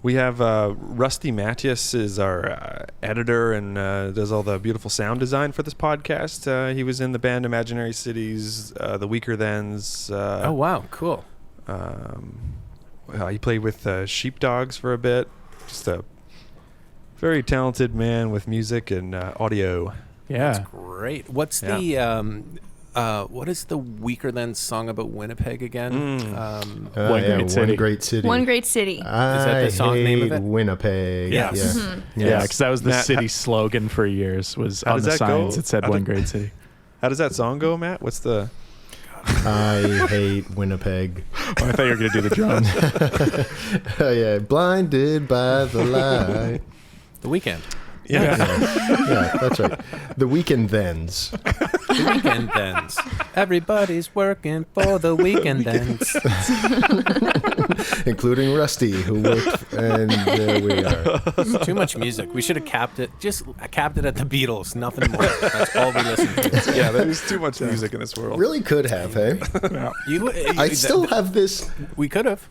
We have Rusty Matthias is our editor and does all the beautiful sound design for this podcast. He was in the band Imaginary Cities, The Weaker Thens. Oh, wow. Cool. He played with Sheepdogs for a bit. Just a very talented man with music and audio. Yeah. That's great. What's the... what is the Weaker Than song about Winnipeg again? One Great City. One Great City. Is that the song name of it? Winnipeg. Yes. Yeah, Yeah, because that was the city slogan for years. Was on the signs it said One Great City. How does that song go, Matt? What's the... I hate Winnipeg. Oh, I thought you were going to do the drums. Yeah, blinded by the light. The Weekend. Yeah, that's right. The Weekend Thens. The Weekend Thens. Everybody's working for the Weekend Thens. Including Rusty, who worked, and there we are. It's too much music. We should have capped it. Just capped it at the Beatles. Nothing more. That's all we listen to. Yeah, there's too much music in this world. Really could have, hey? I still have this... We could have.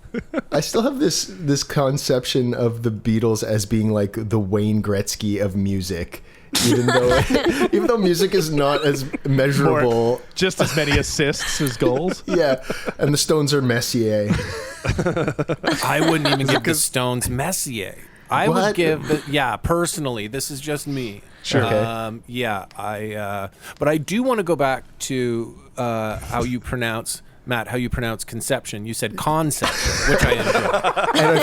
I still have this conception of the Beatles as being like the Wayne Gretzky of music. Even though music is not as measurable, just as many assists as goals. Yeah, and the Stones are Messier. I wouldn't even give the Stones Messier. I would give personally. This is just me. Sure. But I do want to go back to how you pronounce. Matt, how you pronounce conception. You said conception, which I enjoyed. And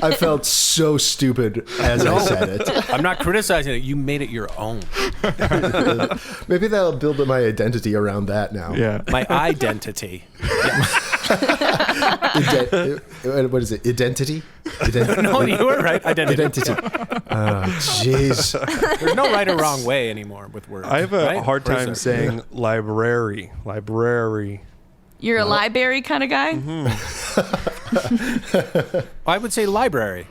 I felt so stupid as I said it. I'm not criticizing it. You made it your own. Maybe that'll build my identity around that now. Yeah. My identity. What is it? Identity? No, you were right. Identity. Jeez. There's no right or wrong way anymore with words. I have a hard time saying library. You're a library kind of guy? Mm-hmm. I would say library.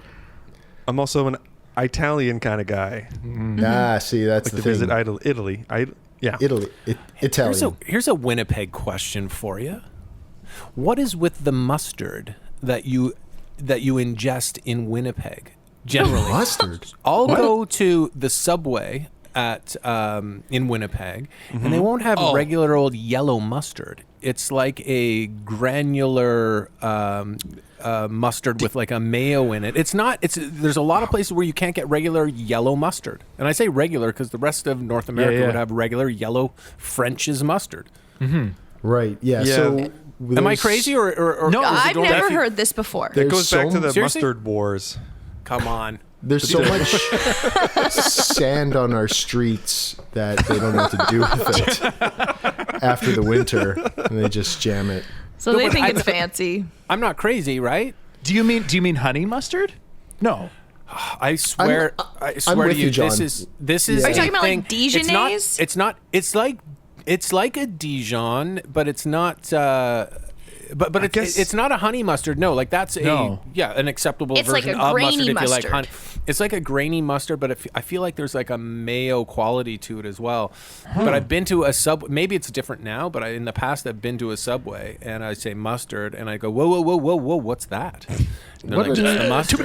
I'm also an Italian kind of guy. Mm-hmm. See, that's like the to thing. visit Italy. Italian. Here's a Winnipeg question for you. What is with the mustard that you ingest in Winnipeg? Generally, mustard. I'll go to the Subway at in Winnipeg, and they won't have regular old yellow mustard. It's like a granular mustard with like a mayo in it. It's not. There's a lot of places where you can't get regular yellow mustard, and I say regular because the rest of North America would have regular yellow French's mustard. Mm-hmm. Right. Yeah. So. Am I crazy or no? I've never heard this before. It goes back to the mustard wars. Come on. There's so much sand on our streets that they don't know what to do with it after the winter, and they just jam it. So they think it's fancy. I'm not crazy, right? Do you mean honey mustard? No. I swear to you, John. this is. Are you talking about thing. like Dijonnaise? It's not. It's like a Dijon, but it's not. But it's not a honey mustard. No, like that's an acceptable it's version like a of grainy mustard if you like mustard. honey. It's like a grainy mustard, but I feel like there's like a mayo quality to it as well. But I've been to a Subway. Maybe it's different now, but in the past I've been to a Subway and I say mustard and I go, whoa, what's that? And What like, a- just the mustard. Too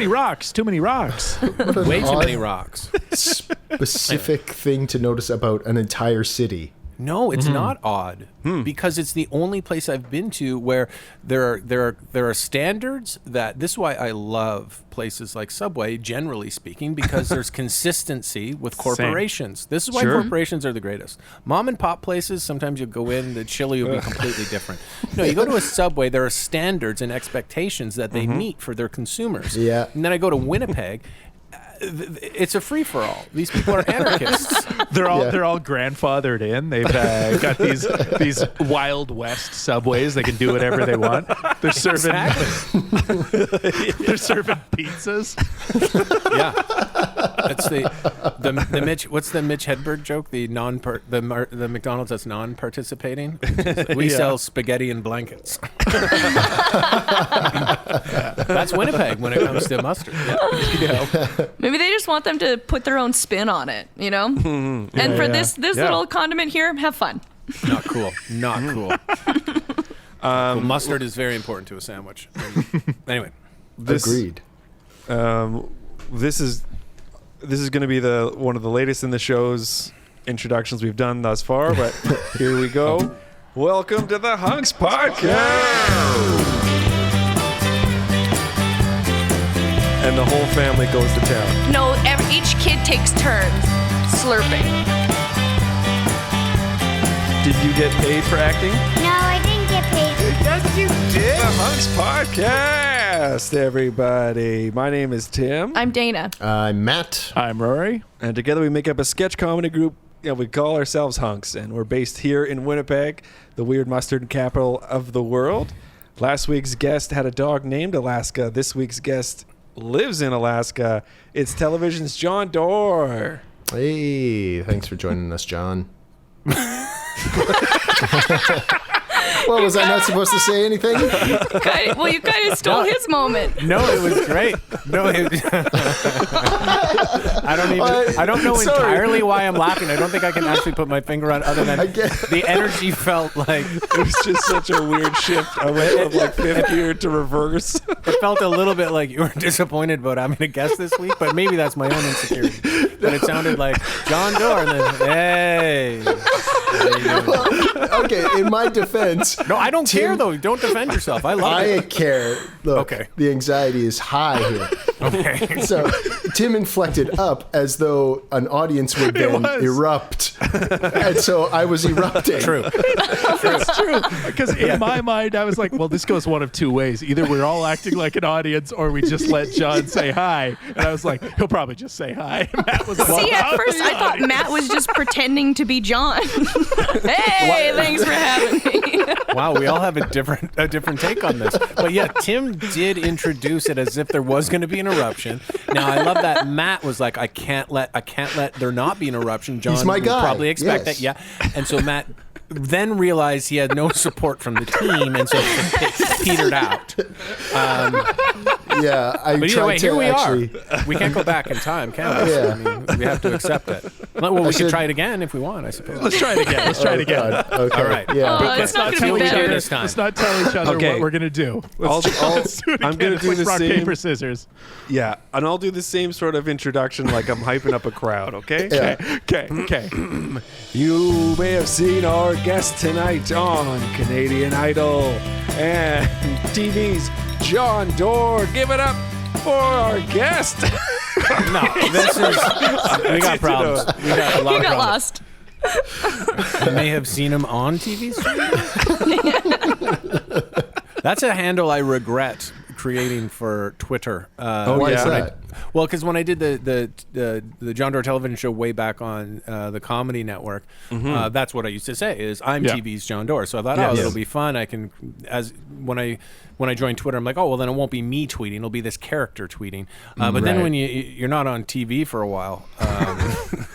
many rocks. Way too many rocks. Specific thing to notice about an entire city. No, it's not odd because it's the only place I've been to where there are standards that. This is why I love places like Subway, generally speaking, because there's consistency with corporations. This is why corporations are the greatest. Mom and pop places, sometimes you go in, the chili will be completely different. No, you go to a Subway, there are standards and expectations that they meet for their consumers. Yeah. And then I go to Winnipeg. It's a free for all. These people are anarchists. They're all grandfathered in. They've got these Wild West Subways. They can do whatever they want. They're serving they're serving pizzas. Yeah, that's the Mitch. What's the Mitch Hedberg joke? The McDonald's that's non-participating. We sell spaghetti and blankets. That's Winnipeg when it comes to mustard. Yeah. Maybe they just want them to put their own spin on it, you know? And for this little condiment here, have fun. Not cool. Well, mustard is very important to a sandwich. Anyway. Agreed. This is going to be one of the latest in the show's introductions we've done thus far, but here we go. Welcome to the HUNKS podcast. And the whole family goes to town. No, each kid takes turns slurping. Did you get paid for acting? No, I didn't get paid. Yes, you did. The HUNKS podcast, everybody. My name is Tim. I'm Dana. I'm Matt. I'm Rory. And together we make up a sketch comedy group. We call ourselves HUNKS, and we're based here in Winnipeg, the weird mustard capital of the world. Last week's guest had a dog named Alaska. This week's guest lives in Alaska. It's television's Jon Dore. Hey, thanks for joining us, John. Well, was I not supposed to say anything? Well, you kind of stole his moment. No, it was great. No, I don't know entirely why I'm laughing. I don't think I can actually put my finger on other than the energy felt like It was just such a weird shift. I went from like fifth gear to reverse. it felt a little bit like you were disappointed about having a guest this week, but maybe that's my own insecurity. But it sounded like Jon Dore and then, hey. Okay, in my defense. No, I don't care though. Don't defend yourself. I love I it. care. Look, Okay. the anxiety is high here. Okay. So Tim inflected up as though an audience would then was. erupt. And so I was erupting. True. It's true. Because in my mind, I was like, well, this goes one of two ways. Either we're all acting like an audience or we just let John say hi. And I was like, he'll probably just say hi. And Matt was like, See, at first I thought Matt was just pretending to be John. Hey, thanks for having me. Wow, we all have a different take on this. But yeah, Tim did introduce it as if there was going to be an eruption. Now I love that Matt was like, I can't let there not be an eruption. John He's my would guy. probably expect Yes. that. Yeah, and so Matt then realized he had no support from the team, and so it petered out. Yeah, I But either tried way, to here we actually. are. We can't go back in time, can we? Yeah. I mean, we have to accept it. Well, we should- could try it again if we want, I suppose. let's try it again. Let's try it again. God. Okay. All right. Yeah. Oh, it's not Let's going see to what be we do better. this time. Let's not tell each other Okay. what we're going to do. I'm do it going again. to do It's the rock, same. paper, scissors. Yeah, and I'll do the same sort of introduction like I'm hyping up a crowd, okay? Yeah. Okay. You may have seen our guest tonight on Canadian Idol and TV's Jon Dore. Give it up for our guest. No, this is. We got problems. We got a lot You of got problems. lost. You may have seen him on TV stream. That's a handle I regret creating for Twitter. Why is that? Well, because when I did the Jon Dore television show way back on the Comedy Network, that's what I used to say is I'm Yeah. TV's Jon Dore. So I thought, Yes. it'll be fun. I can when I joined Twitter, I'm like, oh well, then it won't be me tweeting. It'll be this character tweeting. But then Right. when you're not on TV for a while,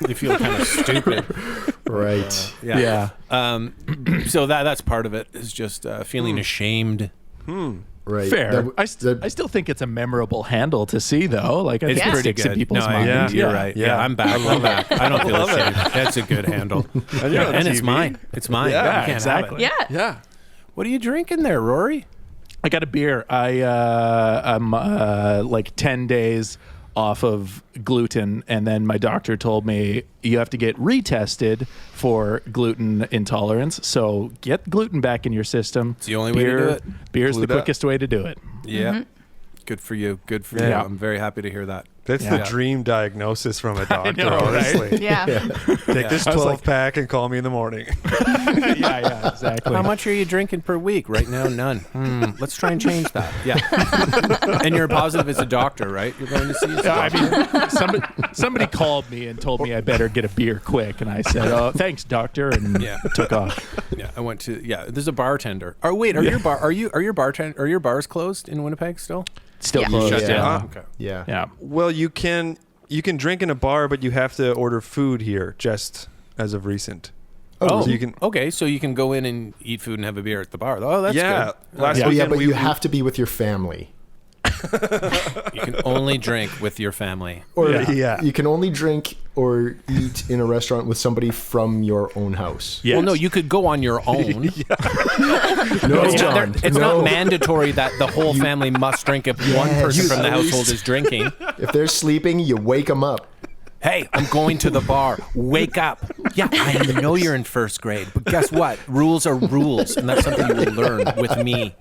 you feel kind of stupid. Right. Yeah. So that's part of it is just feeling ashamed. Right. Fair. That- I still think it's a memorable handle to see, though. Like, I It's think it pretty sticks in good. people's No, minds. you're right. Yeah, I'm back. I'm back. I don't feel ashamed. That's a good handle. And you're on And it's TV. mine. It's mine. Yeah, You can't have exactly. it. Yeah. Yeah. What are you drinking there, Rory? I got a beer. I'm like 10 days off of gluten, and then my doctor told me you have to get retested for gluten intolerance. So get gluten back in your system. It's the only way to do it. Beer's the Glued up. quickest way to do it. Yeah. Good for you. Good for you. Yeah. I'm very happy to hear that. That's Yeah. the dream diagnosis from a doctor, know, right? honestly. Yeah. Take this I was 12-pack and call me in the morning. yeah, exactly. How much are you drinking per week? Right now, none. Let's try and change that. Yeah. And you're positive as a doctor, right? You're going to see a Yeah, doctor. I mean, somebody called me and told me I better get a beer quick, and I said, "Oh, thanks, doctor," and Yeah. took off. Yeah, I went to. Yeah, there's a bartender. Oh wait, are your bars closed in Winnipeg still? Still Yeah. closed. Shut Shut Yeah. down. down. Okay. Yeah. Yeah. Well, you can drink in a bar, but you have to order food here just as of recent. Oh, So you can. okay. So you can go in and eat food and have a beer at the bar. Oh, that's Yeah. good. Last Oh, yeah, weekend but we you have to be with your family. You can only drink with your family. Or Yeah. you can only drink or eat in a restaurant with somebody from your own house. Yes. Well, no, you could go on your own. No, It's, John. it's no. not mandatory that the whole family must drink if one person from the household is drinking. If they're sleeping, you wake them up. Hey, I'm going to the bar. Wake up. Yeah, I know you're in first grade, but guess what? Rules are rules, and that's something you will learn with me.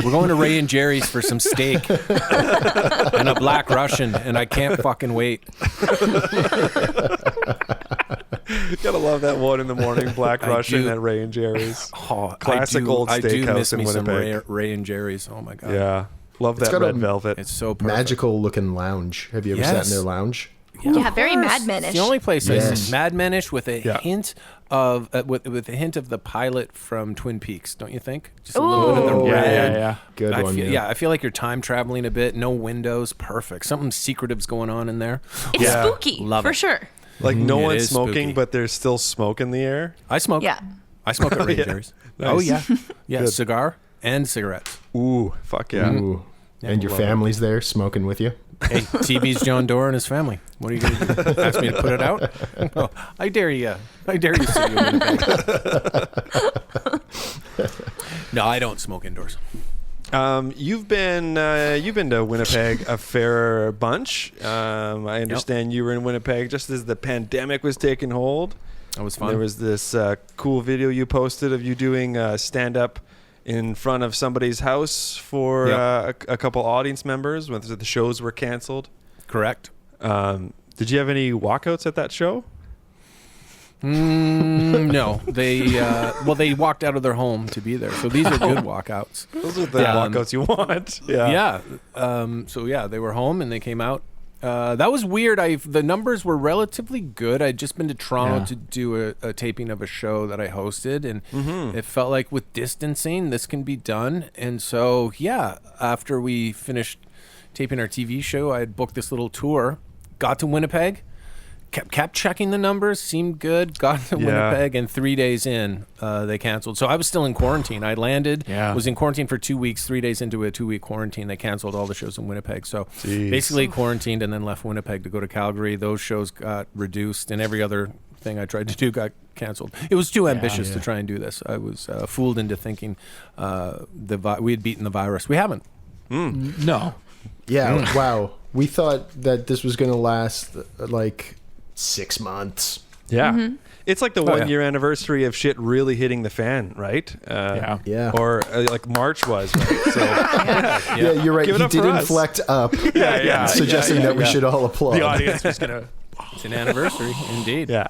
We're going to Ray and Jerry's for some steak and a Black Russian, and I can't fucking wait. Gotta love that one in the morning, Black I Russian do. at Ray and Jerry's. Oh, Classic old I do steakhouse miss in me some Winnipeg. Ray and Jerry's. Oh my god. Yeah, love that got red a- velvet. It's so perfect. Magical looking lounge. Have you ever sat in their lounge? Yeah, very Of course. Mad Men-ish. It's the only place I Yes. see Mad Men-ish with a Yeah. hint of with a hint of the pilot from Twin Peaks, don't you think? Just a little bit of the Oh, red. yeah. Good I one. feel, yeah. I feel like you're time traveling a bit. No windows, perfect. Something secretive's going on in there. It's Yeah. spooky, Love for it. sure. Like no It one's is smoking, spooky. but there's still smoke in the air. I smoke. Yeah. I smoke at Ray yeah. and Jerry's. Nice. Oh yeah, yeah. Good. Cigar and cigarettes. Ooh, fuck yeah. Ooh. And your love it. family's there smoking with you? Hey, TV's Jon Dore and his family. What are you going to do? Ask me to put it out? Oh, I dare you. I dare you, City of Winnipeg. No, I don't smoke indoors. You've been to Winnipeg a fair bunch. I understand you were in Winnipeg just as the pandemic was taking hold. That was fun. There was this cool video you posted of you doing stand up in front of somebody's house for Yep. a couple audience members when the shows were canceled. Correct. Did you have any walkouts at that show? No, they walked out of their home to be there. So these are good walkouts. Those are the Yeah. walkouts you want. Yeah. Yeah. They were home and they came out. That was weird. The numbers were relatively good. I'd just been to Toronto to do a taping of a show that I hosted, and it felt like with distancing, this can be done. And so, after we finished taping our TV show, I had booked this little tour, got to Winnipeg, kept checking the numbers, seemed good, got to Winnipeg, and 3 days in, they canceled. So I was still in quarantine. I landed, was in quarantine for 2 weeks. 3 days into a 2-week quarantine, they canceled all the shows in Winnipeg. So basically quarantined and then left Winnipeg to go to Calgary. Those shows got reduced, and every other thing I tried to do got canceled. It was too ambitious to try and do this. I was fooled into thinking we had beaten the virus. We haven't. No. Yeah, wow. We thought that this was going to last like 6 months. Yeah. It's like the Oh, 1 year anniversary of shit really hitting the fan, right? Yeah. Or like March was, right? So, Yeah, you're right. Give it He up for did us. inflect up, yeah. suggesting that we should all applaud. The audience was going to. It's an anniversary, indeed. Yeah.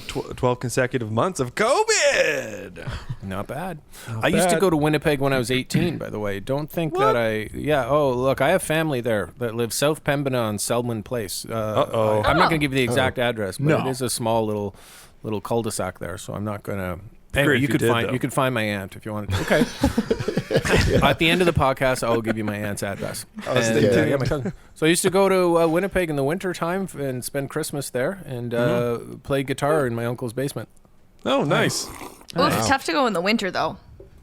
12 consecutive months of COVID. Not bad. I used to bad. go to Winnipeg when I was 18, by the way. Don't think that look, I have family there that lives South Pembina on Selwyn Place. Uh-oh. I'm not going to give you the exact address, but No. it is a small little cul-de-sac there, so I'm not going to. Anyway, Great if you you could did, find though. you could find my aunt if you wanted to. Okay. At the end of the podcast, I will give you my aunt's address. stay tuned. My cousin. So I used to go to Winnipeg in the winter time and spend Christmas there and play guitar in my uncle's basement. Oh, nice. Oof, tough to go in the winter though.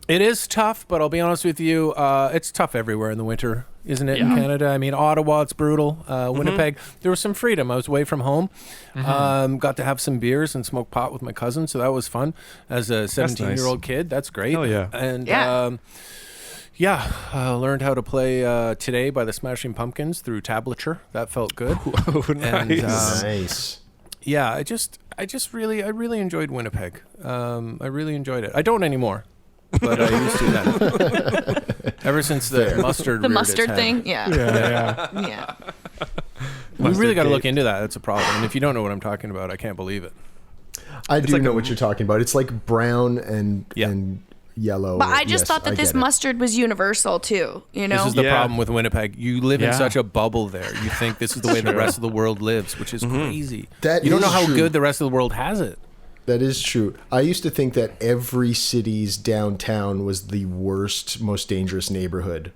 It is tough, but I'll be honest with you, it's tough everywhere in the winter, isn't it, in Canada? I mean, Ottawa, it's brutal. Winnipeg, there was some freedom. I was away from home. Got to have some beers and smoke pot with my cousin, so that was fun. As a 17-year-old kid, that's great. Hell yeah. And Yeah. learned how to play Today by the Smashing Pumpkins through tablature. That felt good. Oh, nice. Nice. Yeah, I really enjoyed Winnipeg. I really enjoyed it. I don't anymore, but I used to then. Ever since the mustard The reared its mustard head. thing. Yeah. Yeah. We really got to cake. look into that. That's a problem. And if you don't know what I'm talking about, I can't believe it. I do like know a- what you're talking about. It's like brown and Yeah. and yellow. But I just Yes, thought that I this get it. mustard was universal too, you know? This is the Yeah. problem with Winnipeg. You live in Yeah. such a bubble there. You think this is the way the rest of the world lives, which is crazy. That you don't know is how true. good the rest of the world has it. That is true. I used to think that every city's downtown was the worst, most dangerous neighborhood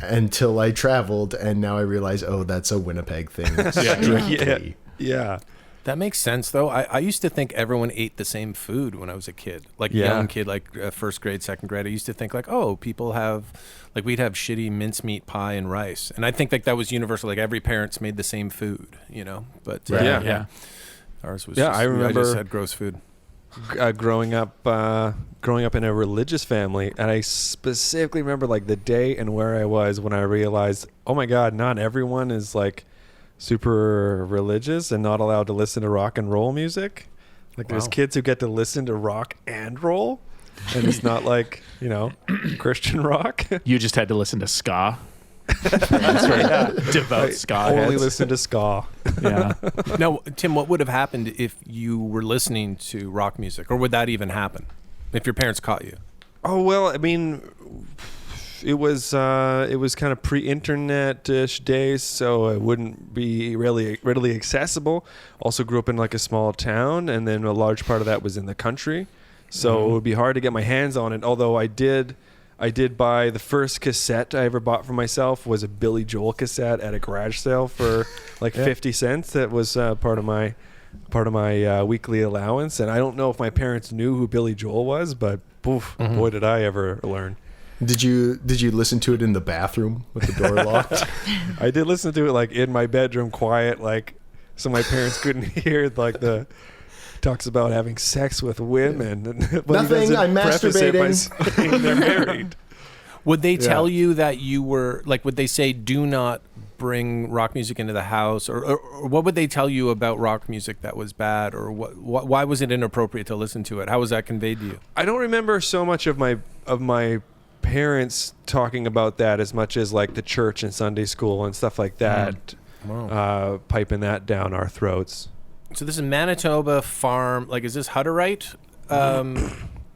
until I traveled, and now I realize, oh, that's a Winnipeg thing. Strictly. Yeah. That makes sense, though. I used to think everyone ate the same food when I was a kid, like young kid, like first grade, second grade. I used to think like, oh, people have, like we'd have shitty mincemeat pie and rice, and I think like that was universal. Like every parent's made the same food, you know. But Yeah. ours was. I remember I just had gross food. Growing up in a religious family, and I specifically remember like the day and where I was when I realized, oh my God, not everyone is like super religious and not allowed to listen to rock and roll music. Like there's kids who get to listen to rock and roll, and it's not like, you know, Christian rock. You just had to listen to ska. That's right. Devout ska Only heads. listen to ska. Yeah. Now, Tim, what would have happened if you were listening to rock music, or would that even happen if your parents caught you? Oh well, I mean, it was kind of pre-internet-ish days, so it wouldn't be really readily accessible. Also grew up in like a small town, and then a large part of that was in the country, so it would be hard to get my hands on it. Although I did buy the first cassette I ever bought for myself was a Billy Joel cassette at a garage sale for like 50 cents. That was part of my weekly allowance, and I don't know if my parents knew who Billy Joel was, but boy did I ever learn. Did you listen to it in the bathroom with the door locked? I did listen to it like in my bedroom, quiet, like so my parents couldn't hear. Like the talks about having sex with women. And, but Nothing. I'm preface it by masturbating. saying they're married. Would they tell you that you were like? Would they say do not bring rock music into the house, or what would they tell you about rock music that was bad, or why was it inappropriate to listen to it? How was that conveyed to you? I don't remember so much of my parents talking about that as much as like the church and Sunday school and stuff like that, piping that down our throats. So this is Manitoba farm. Like, is this Hutterite?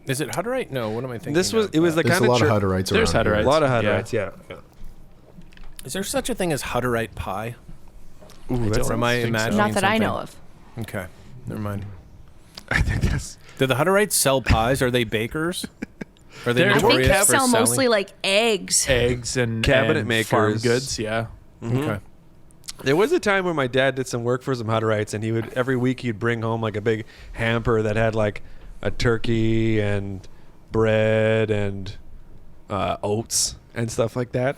Is it Hutterite? No. What am I thinking? It was the There's kind a of lot church. of Hutterites There's around here. Hutterites. A lot of Hutterites, yeah. Is there such a thing as Hutterite pie? Ooh, Or am I imagining Not that I something? know of. Okay, never mind. I think that's. Do the Hutterites sell pies? Are they bakers? Are they They're- I think notorious they for sell selling? mostly like eggs. Eggs and Cabinet and farm makers. goods. Yeah. Okay. There was a time where my dad did some work for some Hutterites, and he would every week he'd bring home like a big hamper that had like a turkey and bread and oats and stuff like that.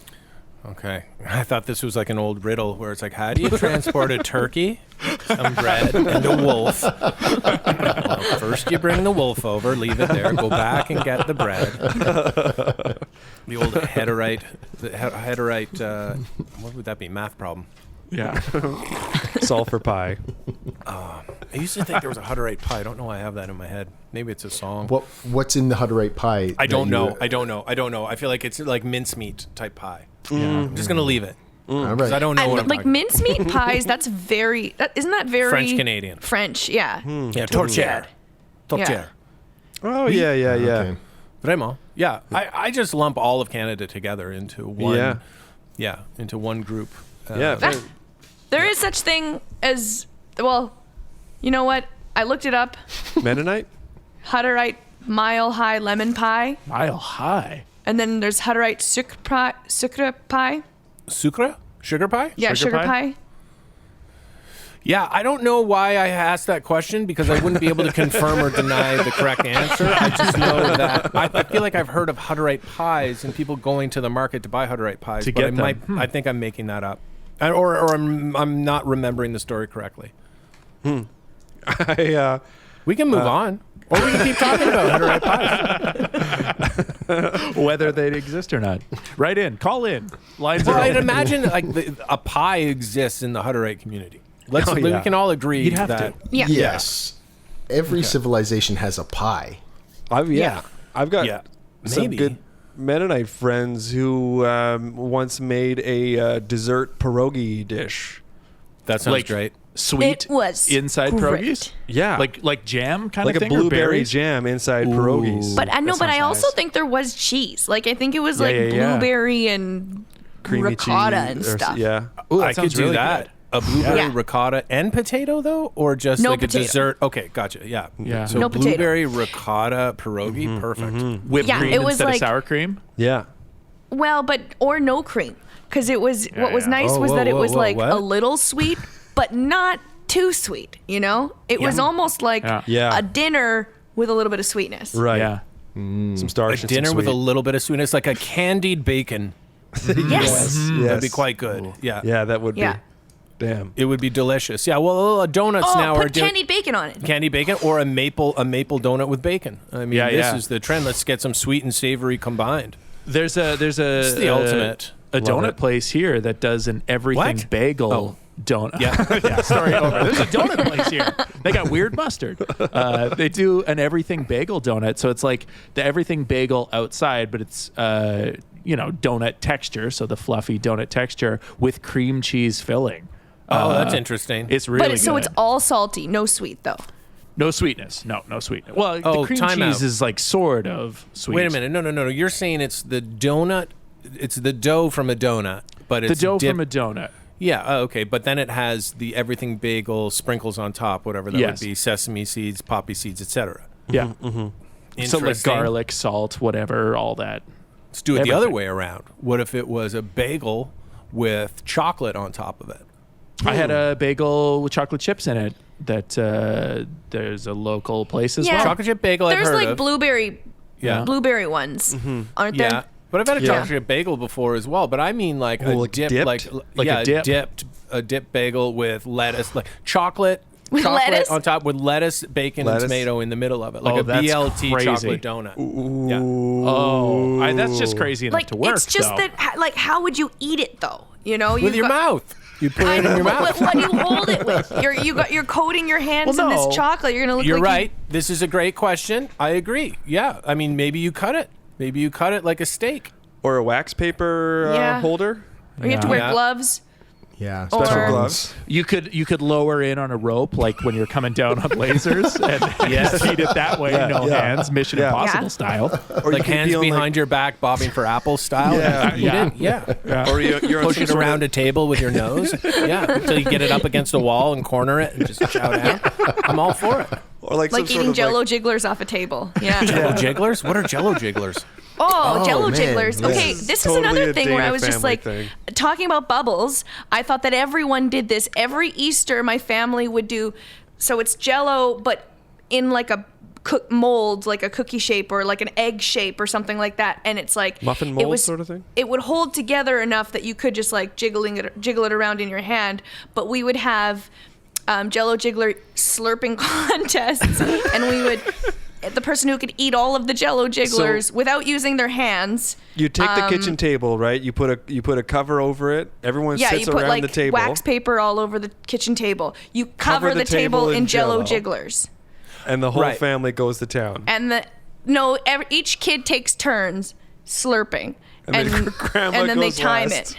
Okay. I thought this was like an old riddle where it's like, how do you transport a turkey, some bread, and a wolf? Well, first you bring the wolf over, leave it there, go back and get the bread. The old Hutterite, what would that be? Math problem. Yeah. Sulfur pie. I used to think there was a Hutterite pie. I don't know why I have that in my head. Maybe it's a song. What's in the Hutterite pie? I don't that you- know. I don't know. I feel like it's like mincemeat type pie. I'm just gonna leave it All because right. I don't know what I'm Like talking. mincemeat pies, isn't that very French Canadian. French, yeah. Yeah, tourtière. Tourtière. Oh yeah. Okay. Vraiment. Yeah. I just lump all of Canada together into one. Yeah. Into one group. Yeah. There is such thing as, well, you know what? I looked it up. Mennonite. Hutterite Mile High Lemon Pie. Mile high. And then there's Hutterite Sucre Pie. Sucre? Sugar pie? Yeah, Sugar sugar pie? pie. Yeah, I don't know why I asked that question because I wouldn't be able to confirm or deny the correct answer. I just know that I feel like I've heard of Hutterite pies and people going to the market to buy Hutterite pies. To but get them. I think I'm making that up, or I'm not remembering the story correctly. I We can move on, or we can keep talking about Hutterite pies. Whether they exist or not. Write in. Call in. Lines Well, are I'd open. imagine like a pie exists in the Hutterite community. We yeah. can all agree You'd have that. to. Yeah. Yes. Every civilization has a pie. I've got Yeah, some maybe. good Mennonite friends who once made a dessert pierogi dish. That sounds Like great. Sweet It was inside great. pierogies? Yeah, Like jam kind like of a thing? or blueberry berries? jam inside pierogies. But I know, That but I sounds also nice. think there was cheese. Like I think it was Yeah, like yeah, yeah. blueberry and creamy ricotta cheese and or stuff. Yeah, Ooh, that I could sounds do really that. good. A blueberry Yeah. ricotta and potato though, or just No like potato. a dessert? Okay, gotcha. Yeah. Yeah. So No potato. blueberry ricotta pierogi, perfect. Whipped Yeah, cream it was instead of like- sour cream? yeah. Well, or no cream, because it was what was yeah. nice Oh, was whoa, that it whoa, was whoa, like what? a little sweet, but not too sweet, you know? It was almost like Yeah. a dinner with a little bit of sweetness. Right. Yeah. Some starch. A dinner with a little bit of sweetness, like a candied bacon. Yes. That'd be quite good. Yeah. Yeah, that would Yeah. be. Damn. It would be delicious. Yeah. Well, donuts now put are candied bacon on it. candy bacon or a maple donut with bacon. I mean, this is the trend. Let's get some sweet and savory combined. There's It's the ultimate. a donut it. place here that does an everything What? bagel donut. Yeah. Yeah, story over. There's a donut place here. They got weird mustard. They do an everything bagel donut, so it's like the everything bagel outside, but it's donut texture, so the fluffy donut texture with cream cheese filling. Oh, that's interesting. It's really But so good. it's all salty, no sweet though. No sweetness. No sweetness. Well, Oh, the cream time cheese out. is like sort of sweet. Wait a minute. No. You're saying it's the donut. It's the dough from a donut, but The it's dough dipped- from a donut. Yeah. Oh, okay. But then it has the everything bagel sprinkles on top, whatever that Yes. would be, sesame seeds, poppy seeds, etc. Yeah. So like Interesting. garlic, salt, whatever, all that. Let's do it the other everything. way around. What if it was a bagel with chocolate on top of it? I had a bagel with chocolate chips in it that there's a local place as Yeah. well. Chocolate chip bagel. I've There's heard like of. Yeah. blueberry ones, aren't Yeah. there? But I've had a Yeah. chocolate chip bagel before as well. But I mean like a like dip, dipped? Like a dip? a dip bagel with lettuce, like chocolate With chocolate lettuce? on top with lettuce, bacon, Lettuce? and tomato in the middle of it, like Oh, a that's BLT crazy. chocolate donut. Yeah. Oh, that's just crazy enough Like Mm, to work. it's just though. that. Like, how would you eat it though? You know, With you've your got- mouth. You put it in your mouth. What do you hold it with? You're coating your hands Well, in no. this chocolate. You're gonna look You're like right. This is a great question. I agree. Yeah. I mean, maybe you cut it. Maybe you cut it like a steak. Or a wax paper Yeah. holder. Or you have to wear Yeah. gloves. Yeah, Or- special gloves. You could lower in on a rope like when you're coming down on lasers and just feed it that way, no yeah. hands, Mission Yeah. Impossible Yeah. style. Or Like you could hands be on, behind your back, bobbing for apples style. Yeah. You did? Yeah. Or you're on Push some it sort around of- a table with your nose. Yeah. Until you get it up against a wall and corner it and just shout out. I'm all for it. or like some Like sort eating of Jell-o Jigglers off a table. Yeah. Jell-o Jigglers? What are Jell-o Jigglers? Oh, Jell-o man. Jigglers. Okay, Yes. this Totally is another a thing where I Dana was just family like thing. talking about bubbles. I thought that everyone did this. Every Easter, my family would do. So it's Jell-o, but in like a mold, like a cookie shape or like an egg shape or something like that. And it's like Muffin it mold was- sort of thing? It would hold together enough that you could just like jiggle it around in your hand. But we would have Jell-o Jiggler slurping contests, and we would. The person who could eat all of the Jell-o Jigglers without using their hands. You take the kitchen table, right? You put a cover over it. Everyone Yeah, sits you put around like the table. wax paper all over the kitchen table. You cover the table table in in Jell-o Jell-o. Jigglers. And the whole Right. family goes to town. And each kid takes turns slurping. And then grandma and then goes they time last.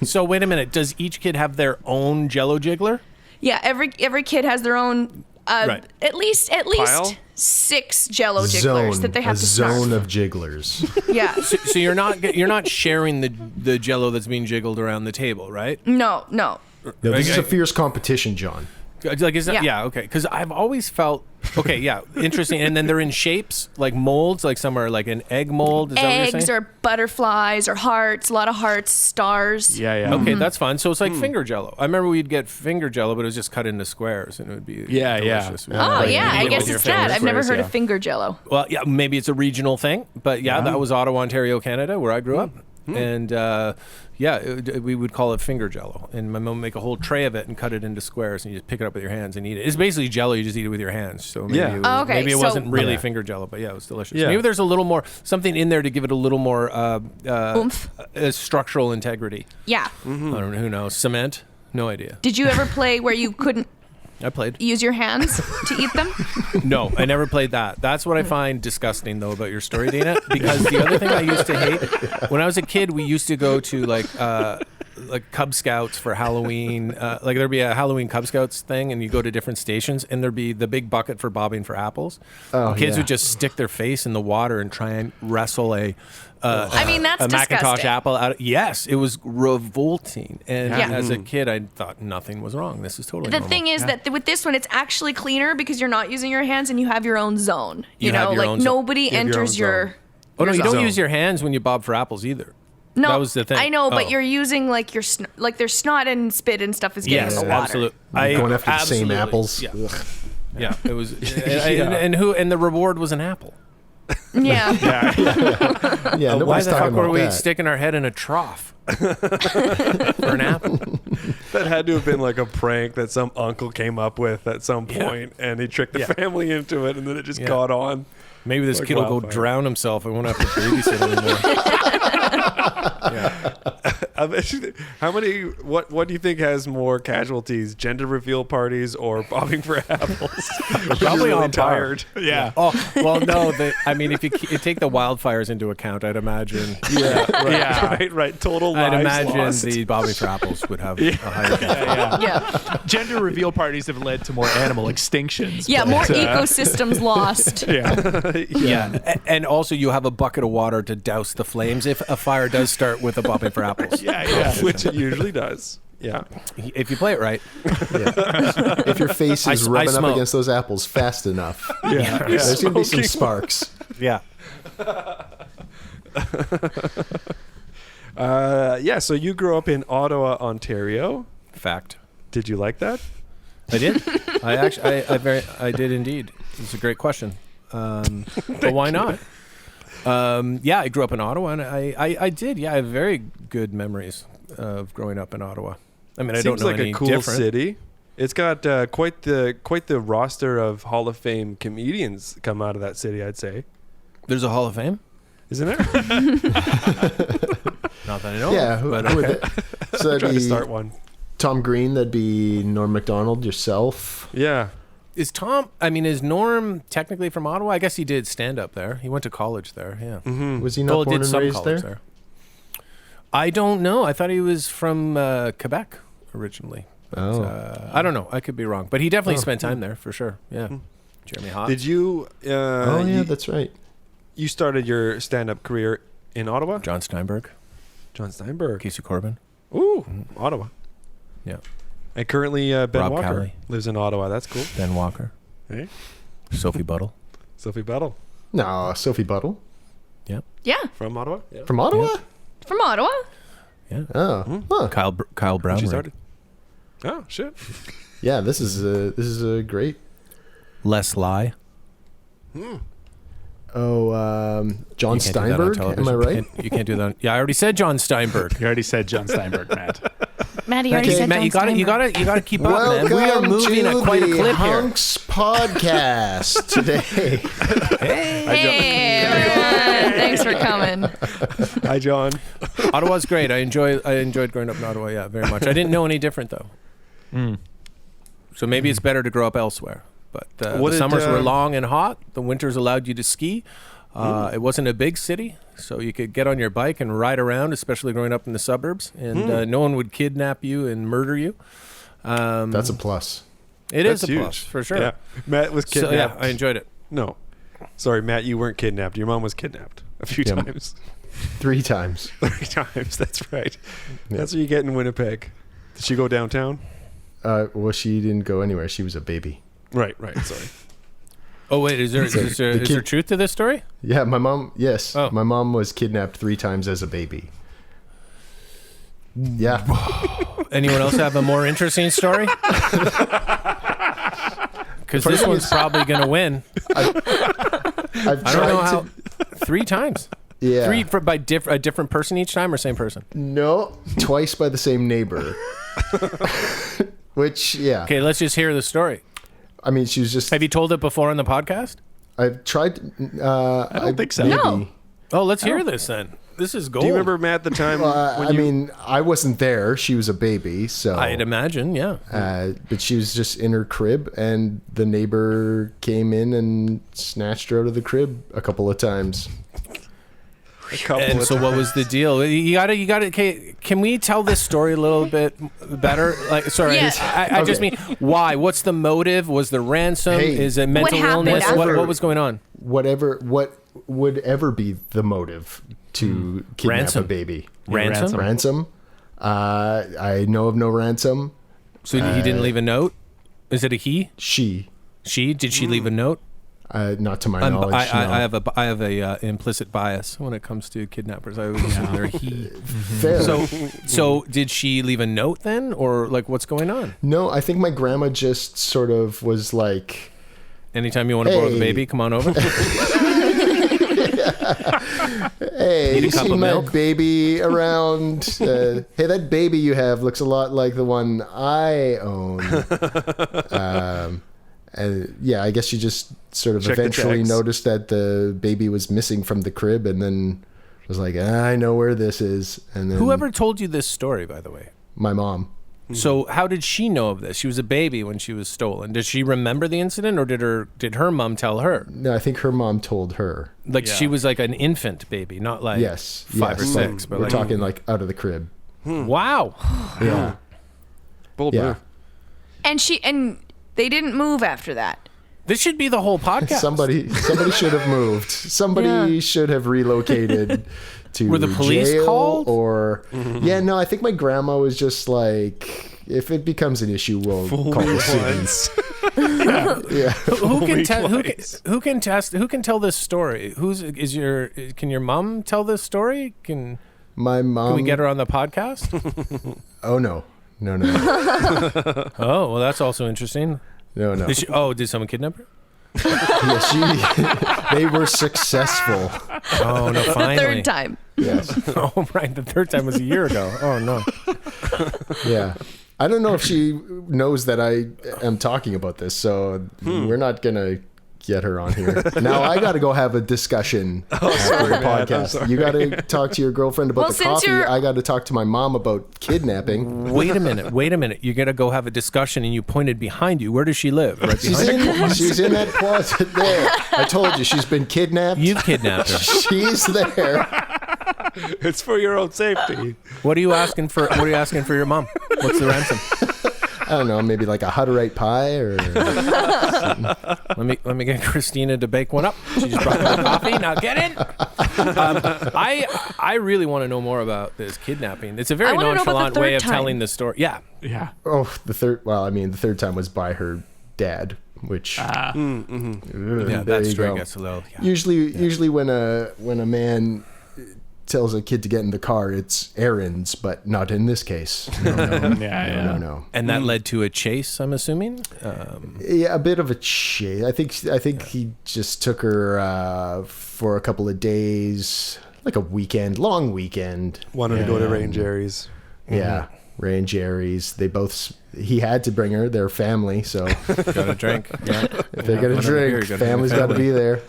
it. So wait a minute. Does each kid have their own Jell-o Jiggler? Yeah, every kid has their own Right. at least Pile? 6 Jell-o Jigglers that they have a to zone snarf. of jigglers. Yeah. So you're not sharing the Jell-o that's being jiggled around the table, right? No. No, this is Okay. a fierce competition, John. Like is that, Yeah. yeah, okay. Because I've always felt okay, yeah, interesting. And then they're in shapes like molds, like some are like an egg mold. Is that what you're Eggs saying? or butterflies or hearts, a lot of hearts, stars. Yeah. Okay, that's fun. So it's like finger Jell-o. I remember we'd get finger Jell-o, but it was just cut into squares, and it would be Yeah. delicious. Oh Like yeah, I eating it guess with your it's that. fingers, I've never whereas, heard yeah. of finger Jell-o. Well, yeah, maybe it's a regional thing, but yeah, that was Ottawa, Ontario, Canada, where I grew up, and we would call it finger Jell-o, and my mom would make a whole tray of it and cut it into squares, and you just pick it up with your hands and eat it. It's basically Jell-o, you just eat it with your hands. So maybe Yeah. it was, Oh, okay, maybe it so- wasn't really Yeah. finger Jell-o, but yeah, it was delicious. Yeah. Maybe there's a little more something in there to give it a little more Oomph. structural integrity. Yeah. I don't know. Who knows? Cement? No idea. Did you ever play where you couldn't I played. use your hands to eat them? No, I never played that. That's what I find disgusting, though, about your story, Dana. Because the other thing I used to hate, when I was a kid, we used to go to like Cub Scouts for Halloween. Like there'd be a Halloween Cub Scouts thing, and you go to different stations, and there'd be the big bucket for bobbing for apples. Oh, Kids yeah. would just stick their face in the water and try and wrestle a I mean, that's a Macintosh disgusting. apple out. Yes, it was revolting. And Yeah. as a kid, I thought nothing was wrong. This is totally The normal. thing is that with this one, it's actually cleaner because you're not using your hands and you have your own zone. You You have know, your like own zone. nobody You have your enters own your. zone. Oh no, you don't zone. use your hands when you bob for apples either. No, That was the thing. I know, but Oh. you're using like your like their snot and spit and stuff is getting Yes, in the water. absolutely. Going after the same absolutely- apples. Yeah, yeah it was. And the reward was an apple. Yeah. Yeah, Why nobody's the talking fuck were about we that. sticking our head in a trough for an apple? That had to have been like a prank that some uncle came up with at some point, and he tricked the family into it, and then it just caught on. Maybe this Like kid will go wildfire. drown himself. I won't have to babysit anymore. I bet you- How many? What do you think has more casualties? Gender reveal parties or bobbing for apples? Probably really on par. tired. Yeah. Oh well, no. I mean, if you take the wildfires into account, I'd imagine. Yeah, right, Yeah. right. Total I'd lives imagine lost. the bobbing for apples would have a higher death. Yeah. Gender reveal parties have led to more animal extinctions. Yeah, but, more ecosystems lost. Yeah, and also you have a bucket of water to douse the flames if a fire does start with a bobbing for apples. Yeah. Which it usually does. Yeah. If you play it right. If your face is I rubbing up smoke. against those apples fast enough, Yeah. there's going to be some sparks. Yeah. Yeah. So you grew up in Ottawa, Ontario. Fact. Did you like that? I did. I did indeed. It's a great question. But why not? Yeah, I grew up in Ottawa, and I did. Yeah, I have very good memories of growing up in Ottawa. I mean, I don't Seems know like any a cool different. city. It's got quite the roster of Hall of Fame comedians come out of that city. I'd say, There's a Hall of Fame. isn't there? Not that I know. Yeah, of, who but would okay. that? So Try that'd to be start one. Tom Green, that'd be Norm Macdonald, yourself. Yeah. Is Norm technically from Ottawa? I guess he did stand up there. He went to college there. Yeah. Mm-hmm. Was he not Well, born did and some raised college there? I don't know. I thought he was from Quebec originally. But, Oh. I don't know. I could be wrong, but he definitely spent time there for sure. Yeah. Jeremy Hott. Did you? Oh, yeah, that's right. You started your stand-up career in Ottawa. John Steinberg, John Steinberg. Casey Corbin. Ooh, Ottawa. Yeah. And currently, Ben Rob Walker Cowley. lives in Ottawa. That's cool. Ben Walker. Hey, Sophie Buttle. Sophie Battle No, Sophie Buttle. Yeah. from Ottawa. Yeah. From Ottawa? From Ottawa. Yeah. Oh. Huh. Kyle Brown. She started. Oh shit. Yeah, this is a great. Les Lie. Oh, John You can't do that on Steinberg. Am I television. right? You can't do that. Yeah, I already said John Steinberg. You already said John Steinberg, Matt. Matt, you already Okay, said Matt, John you got Steinberg. to keep up, man. Welcome We are moving to at quite a the clip here. HUNKS podcast today. Hey, everyone. Thanks for coming. Hi, John. Ottawa's great. I enjoyed growing up in Ottawa. Yeah, very much. I didn't know any different though. So maybe it's better to grow up elsewhere. But What the did, summers were long and hot. The winters allowed you to ski. It wasn't a big city, so you could get on your bike and ride around, especially growing up in the suburbs, and no one would kidnap you and murder you. That's a plus. It is That's a huge. plus, for sure. Yeah. Matt was So, kidnapped. yeah, I enjoyed it. No, sorry, Matt. You weren't kidnapped. Your mom was kidnapped a few Yeah. times. 3 times. 3 times. That's right. Yeah. That's what you get in Winnipeg. Did she go downtown? Well, she didn't go anywhere. She was a baby. Right. Sorry. Oh, wait, is there truth to this story? Yeah, my mom. Yes, Oh. my mom was kidnapped 3 times as a baby. Yeah. Anyone else have a more interesting story? Because this one's probably going to win. I've I don't know tried how. to. 3 times. Yeah. 3 by a different person each time or same person? No, twice by the same neighbor. Which, yeah. Okay, let's just hear the story. I mean, she was just. Have you told it before on the podcast? I've tried. I don't think so. Maybe. No. Oh, let's hear this then. This is gold. Do you remember Matt the time when I mean, I wasn't there. She was a baby, so. I'd imagine, yeah. But she was just in her crib, and the neighbor came in and snatched her out of the crib a couple of times. a couple And of so, what was the deal? You got to. Okay, can we tell this story a little bit better? Like, sorry, Yeah. I just Okay. mean, why? What's the motive? Was the ransom? Hey. Is it mental happened illness? after? What was going on? What would ever be the motive to kidnap Ransom. a baby? Ransom? Ransom? I know of no ransom. So he didn't leave a note? Is it a he? She. She? Did she leave a note? Not to my knowledge. I have a implicit bias when it comes to kidnappers. I always assume they're he. Fair. So did she leave a note then, or like what's going on? No, I think my grandma just sort of was like, anytime you want to borrow the baby, come on over. hey, Need a you cup see of my milk? baby around? Hey, that baby you have looks a lot like the one I own. And yeah, I guess she just sort of Check the eventually tags. noticed that the baby was missing from the crib, and then was like, I know where this is. And then Whoever told you this story, by the way? my mom. So how did she know of this? She was a baby when she was stolen. Did she remember the incident, or did her mom tell her? No, I think her mom told her. Like she was like an infant baby, not like Yes, 5 or yes. 6. But We're like, talking like out of the crib. wow. Yeah, Bold yeah. move. And they didn't move after that. This should be the whole podcast. Somebody should have moved. Somebody Yeah. should have relocated to Were the police jail called? or yeah, no, I think my grandma was just like, if it becomes an issue, we'll call the city. Yeah. Who can tell this story? Can your mom tell this story? Can My mom. we get her on the podcast? Oh no. Oh, well, that's also interesting. No. Did someone kidnap her? Yeah, they were successful. Oh no, finally. Third time. Yes. Oh right, the third time was a year ago. Oh no. Yeah. I don't know if she knows that I am talking about this, so we're not gonna get her on here. Now I got to go have a discussion after the podcast. You got to talk to your girlfriend about the coffee. I got to talk to my mom about kidnapping. Wait a minute. You're gonna go have a discussion, and you pointed behind you. Where does she live? Right behind She's in that closet there. I told you she's been kidnapped. You've kidnapped her. She's there. It's for your own safety. What are you asking for? What are you asking for your mom? What's the ransom? I don't know, maybe like a Hutterite pie or Let me get Christina to bake one up. She just brought me the coffee. Now get in. I really want to know more about this kidnapping. It's a very I wanna know about the nonchalant way third of time. telling the story. Yeah. Yeah. the third time was by her dad, which Yeah, there that you story go. gets a little. Yeah. Usually when a man tells a kid to get in the car, it's errands, but not in this case. No. And that led to a chase, I'm assuming. Yeah, a bit of a chase. I think he just took her for a couple of days, like a weekend, long weekend. Wanted to go to Ray and Jerry's. Yeah, Ray and Jerry's. He had to bring her, their family, so Got a drink. Yeah. if they got a drink, family's got to be there.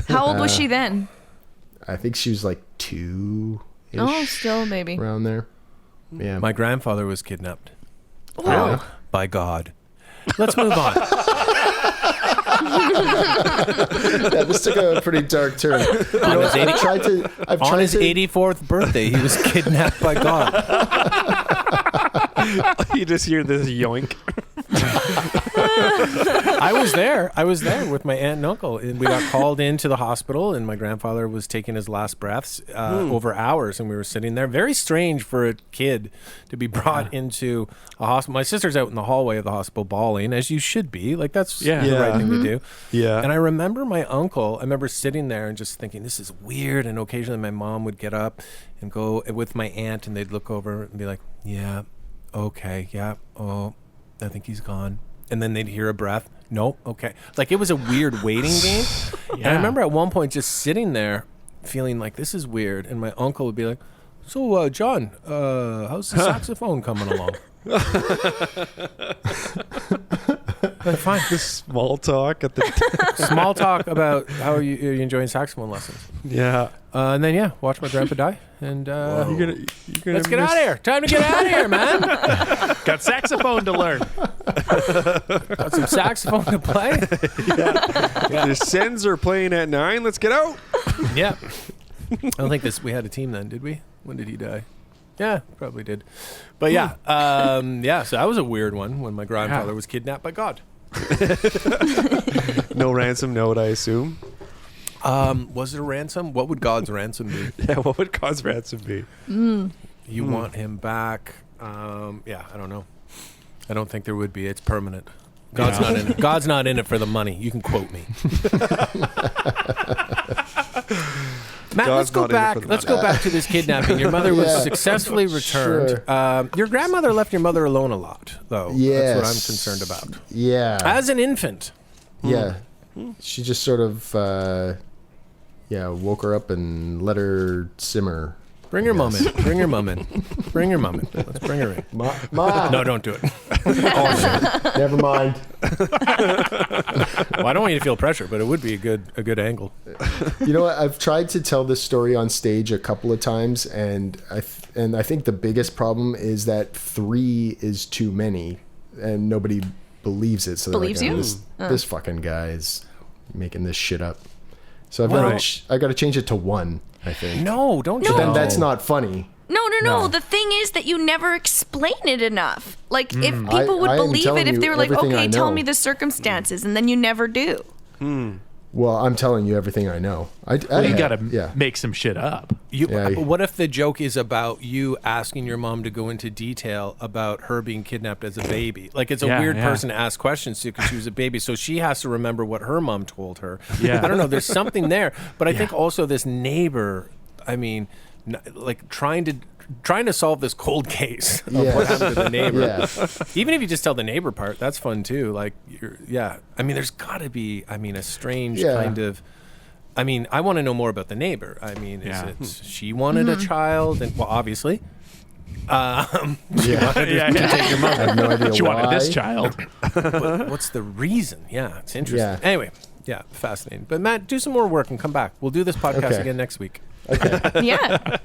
How old was she then? I think she was like 2-ish, Oh, still maybe. around there. Yeah. My grandfather was kidnapped Really? by God. Let's move on. Yeah, this took a pretty dark turn. You know, I've tried On his to 84th birthday, he was kidnapped by God. You just hear this yoink. I was there with my aunt and uncle, and we got called into the hospital, and my grandfather was taking his last breaths over hours, and we were sitting there. Very strange for a kid to be brought into a hospital. My sister's out in the hallway of the hospital bawling, as you should be. Like, that's the right thing to do. Yeah. And I remember my uncle, I remember sitting there and just thinking, this is weird, and occasionally my mom would get up and go with my aunt, and they'd look over and be like, yeah, okay, yeah, oh, I think he's gone. And then they'd hear a breath. Nope. Okay. Like, it was a weird waiting game. And I remember at one point just sitting there feeling like this is weird. And my uncle would be like, so, John, how's the saxophone coming along? Like, fine. Small talk at the Small talk about how are you enjoying saxophone lessons. yeah. And then, watch my grandpa die. And You're gonna let's get out of here. Time to get out of here, man. Got saxophone to learn. Got some saxophone to play. The Sens are playing at 9. Let's get out. Yeah. I don't think we had a team then, did we? When did he die? Yeah, probably did. But so that was a weird one when my grandfather was kidnapped by God. No ransom note, I assume. Was it a ransom? What would God's ransom be? Yeah, what would God's ransom be? You want him back. I don't know. I don't think there would be. It's permanent. God's not in it. God's not in it for the money. You can quote me. Matt, let's go back. Let's go back to this kidnapping. Your mother was successfully returned. Sure. Your grandmother left your mother alone a lot, though. Yes. That's what I'm concerned about. Yeah. As an infant. Yeah. She just sort of, woke her up and let her simmer. Bring your mom in. Bring your mom in. Bring your mom in. Let's bring her in. Ma. No, don't do it. Never mind. Well, I don't want you to feel pressure, but it would be a good angle. You know what? I've tried to tell this story on stage a couple of times, and I think the biggest problem is that 3 is too many, and nobody believes it. So Believes you? This fucking guy is making this shit up. So I got to change it to 1. I think. No, don't you? But then that's not funny. No. The thing is that you never explain it enough. Like, if people would I am believe telling it if they you were like, everything okay, I tell know. me the circumstances, and then you never do. Well, I'm telling you everything I know. You got to make some shit up. But what if the joke is about you asking your mom to go into detail about her being kidnapped as a baby? Like, it's a weird person to ask questions to because she was a baby, so she has to remember what her mom told her. Yeah. I don't know. There's something there, but I think also this neighbor. I mean, like trying to solve this cold case of what happened to the neighbor. Yeah. Even if you just tell the neighbor part, that's fun too. Like, I mean, there's got to be, a strange kind of. I mean, I want to know more about the neighbor. I mean, is it she wanted a child? And well, obviously. She wanted to take your mother. I have no idea She why. wanted this child. But what's the reason? Yeah, it's interesting. Yeah. Anyway, fascinating. But Matt, do some more work and come back. We'll do this podcast again next week. Okay. Yeah.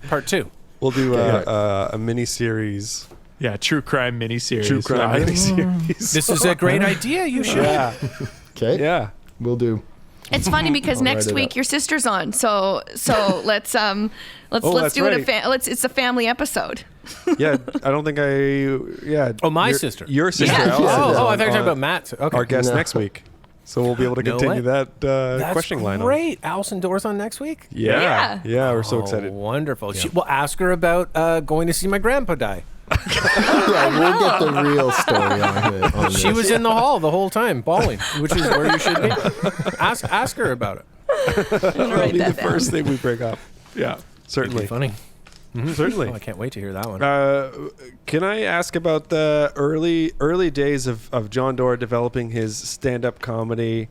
Part 2. We'll do a mini series. Yeah, true crime miniseries. True crime Right? miniseries. This is a great idea. You should. Yeah. Okay. Yeah. We'll do. It's funny because next write it week up. your sister's on, so let's that's do it. right. It's a family episode. Yeah. I don't think Oh, my your- sister. Your sister. Yeah. Allison, Oh, is I on- thought you were talking about Matt. Okay. our guest No. next week. So we'll be able to No continue way. that questioning line. Great. Allison Dore's on next week? Yeah. Yeah. We're so excited. Wonderful. We'll ask her about going to see my grandpa die. Yeah, we'll get the real story on this. She was in the hall the whole time, bawling, which is where you should be. Ask her about it. That'll be the first thing we bring up. Yeah. It'd Certainly. be funny. Certainly. Oh, I can't wait to hear that one. Can I ask about the early days of Jon Dore developing his stand-up comedy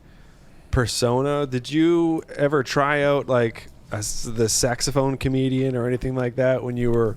persona? Did you ever try out like the saxophone comedian or anything like that when you were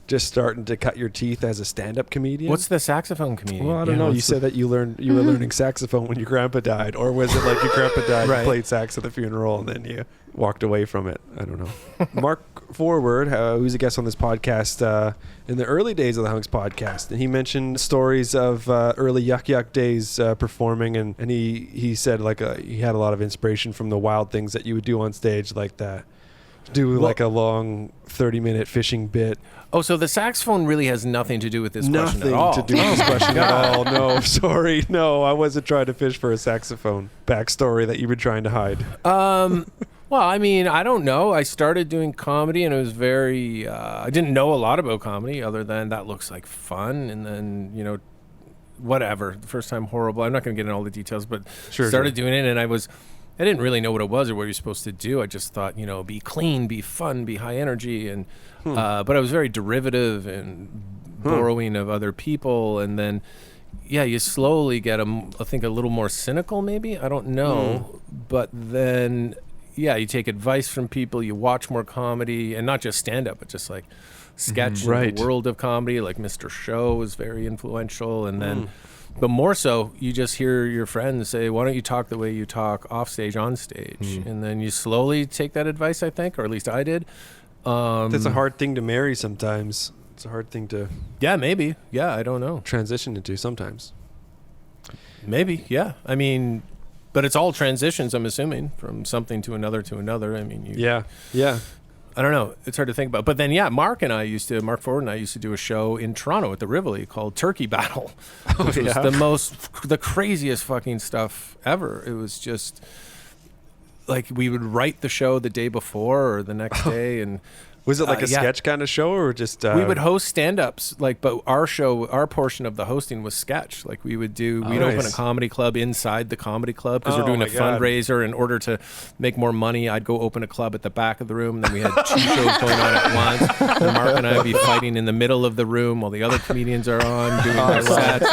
just starting to cut your teeth as a stand-up comedian? What's the saxophone comedian? Well, I don't know. You said that you were learning saxophone when your grandpa died, or was it like your grandpa died, Right. you played sax at the funeral, and then you walked away from it? I don't know. Mark Forward, who's a guest on this podcast, in the early days of the Hunks podcast, and he mentioned stories of early Yuck Yuck days performing, and he said like he had a lot of inspiration from the wild things that you would do on stage, like that. Like a long 30-minute fishing bit. Oh, so the saxophone really has nothing to do with this question Nothing at all. to do with this question at all. No, sorry. No, I wasn't trying to fish for a saxophone backstory that you've been trying to hide. Well, I mean, I don't know. I started doing comedy, and it was very. I didn't know a lot about comedy, other than that looks like fun, and then whatever. The first time horrible. I'm not going to get into all the details, but started doing it, and I didn't really know what it was or what you're supposed to do. I just thought, be clean, be fun, be high energy, and but I was very derivative and borrowing of other people, and then you slowly get I think a little more cynical, maybe. I don't know, but then you take advice from people, you watch more comedy, and not just stand up, but just like sketch in the world of comedy, like Mr. Show was very influential, and then. But more so, you just hear your friends say, why don't you talk the way you talk off stage, on stage? And then you slowly take that advice, I think, or at least I did. That's a hard thing to marry sometimes. It's a hard thing to Yeah, maybe. Yeah, I don't know. transition into sometimes. Maybe, yeah. I mean, but it's all transitions, I'm assuming, from something to another to another. I mean, Yeah. I don't know. It's hard to think about. But then, Mark Forward and I used to do a show in Toronto at the Rivoli called Turkey Battle, which was the craziest fucking stuff ever. It was just like we would write the show the day before or the next day, and Was it like a yeah. sketch kind of show, or just We would host stand-ups, but our portion of the hosting was sketch. Like we'd open a nice. comedy club inside the comedy club because we're Oh doing a my God. fundraiser. In order to make more money, I'd go open a club at the back of the room. And then we had 2 shows going on at once. And Mark and I would be fighting in the middle of the room while the other comedians are on doing their sets.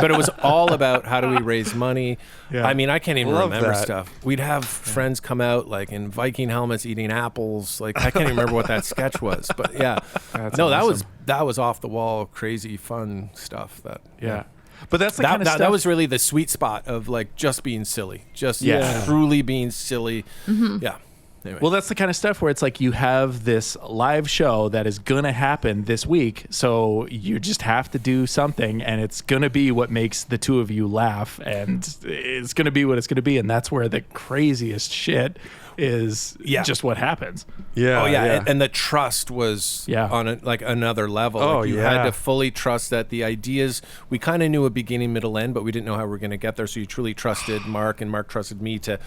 But it was all about how do we raise money. Yeah. I mean, I can't even Love remember that. stuff. We'd have friends come out like in Viking helmets eating apples. Like I can't even remember what that sketch was. But yeah, That's no, awesome. that was off the wall, crazy, fun stuff. Yeah. But that's the kind of stuff that was really the sweet spot of like just being silly, just Yeah. truly being silly. Yeah. Anyway. Well, that's the kind of stuff where it's like you have this live show that is going to happen this week. So you just have to do something, and it's going to be what makes the two of you laugh. And it's going to be what it's going to be. And that's where the craziest shit is just what happens. Yeah. Oh yeah, and the trust was on another level. Oh, like you had to fully trust that the ideas, we kind of knew a beginning, middle, end, but we didn't know how we were going to get there. So you truly trusted Mark, and Mark trusted me to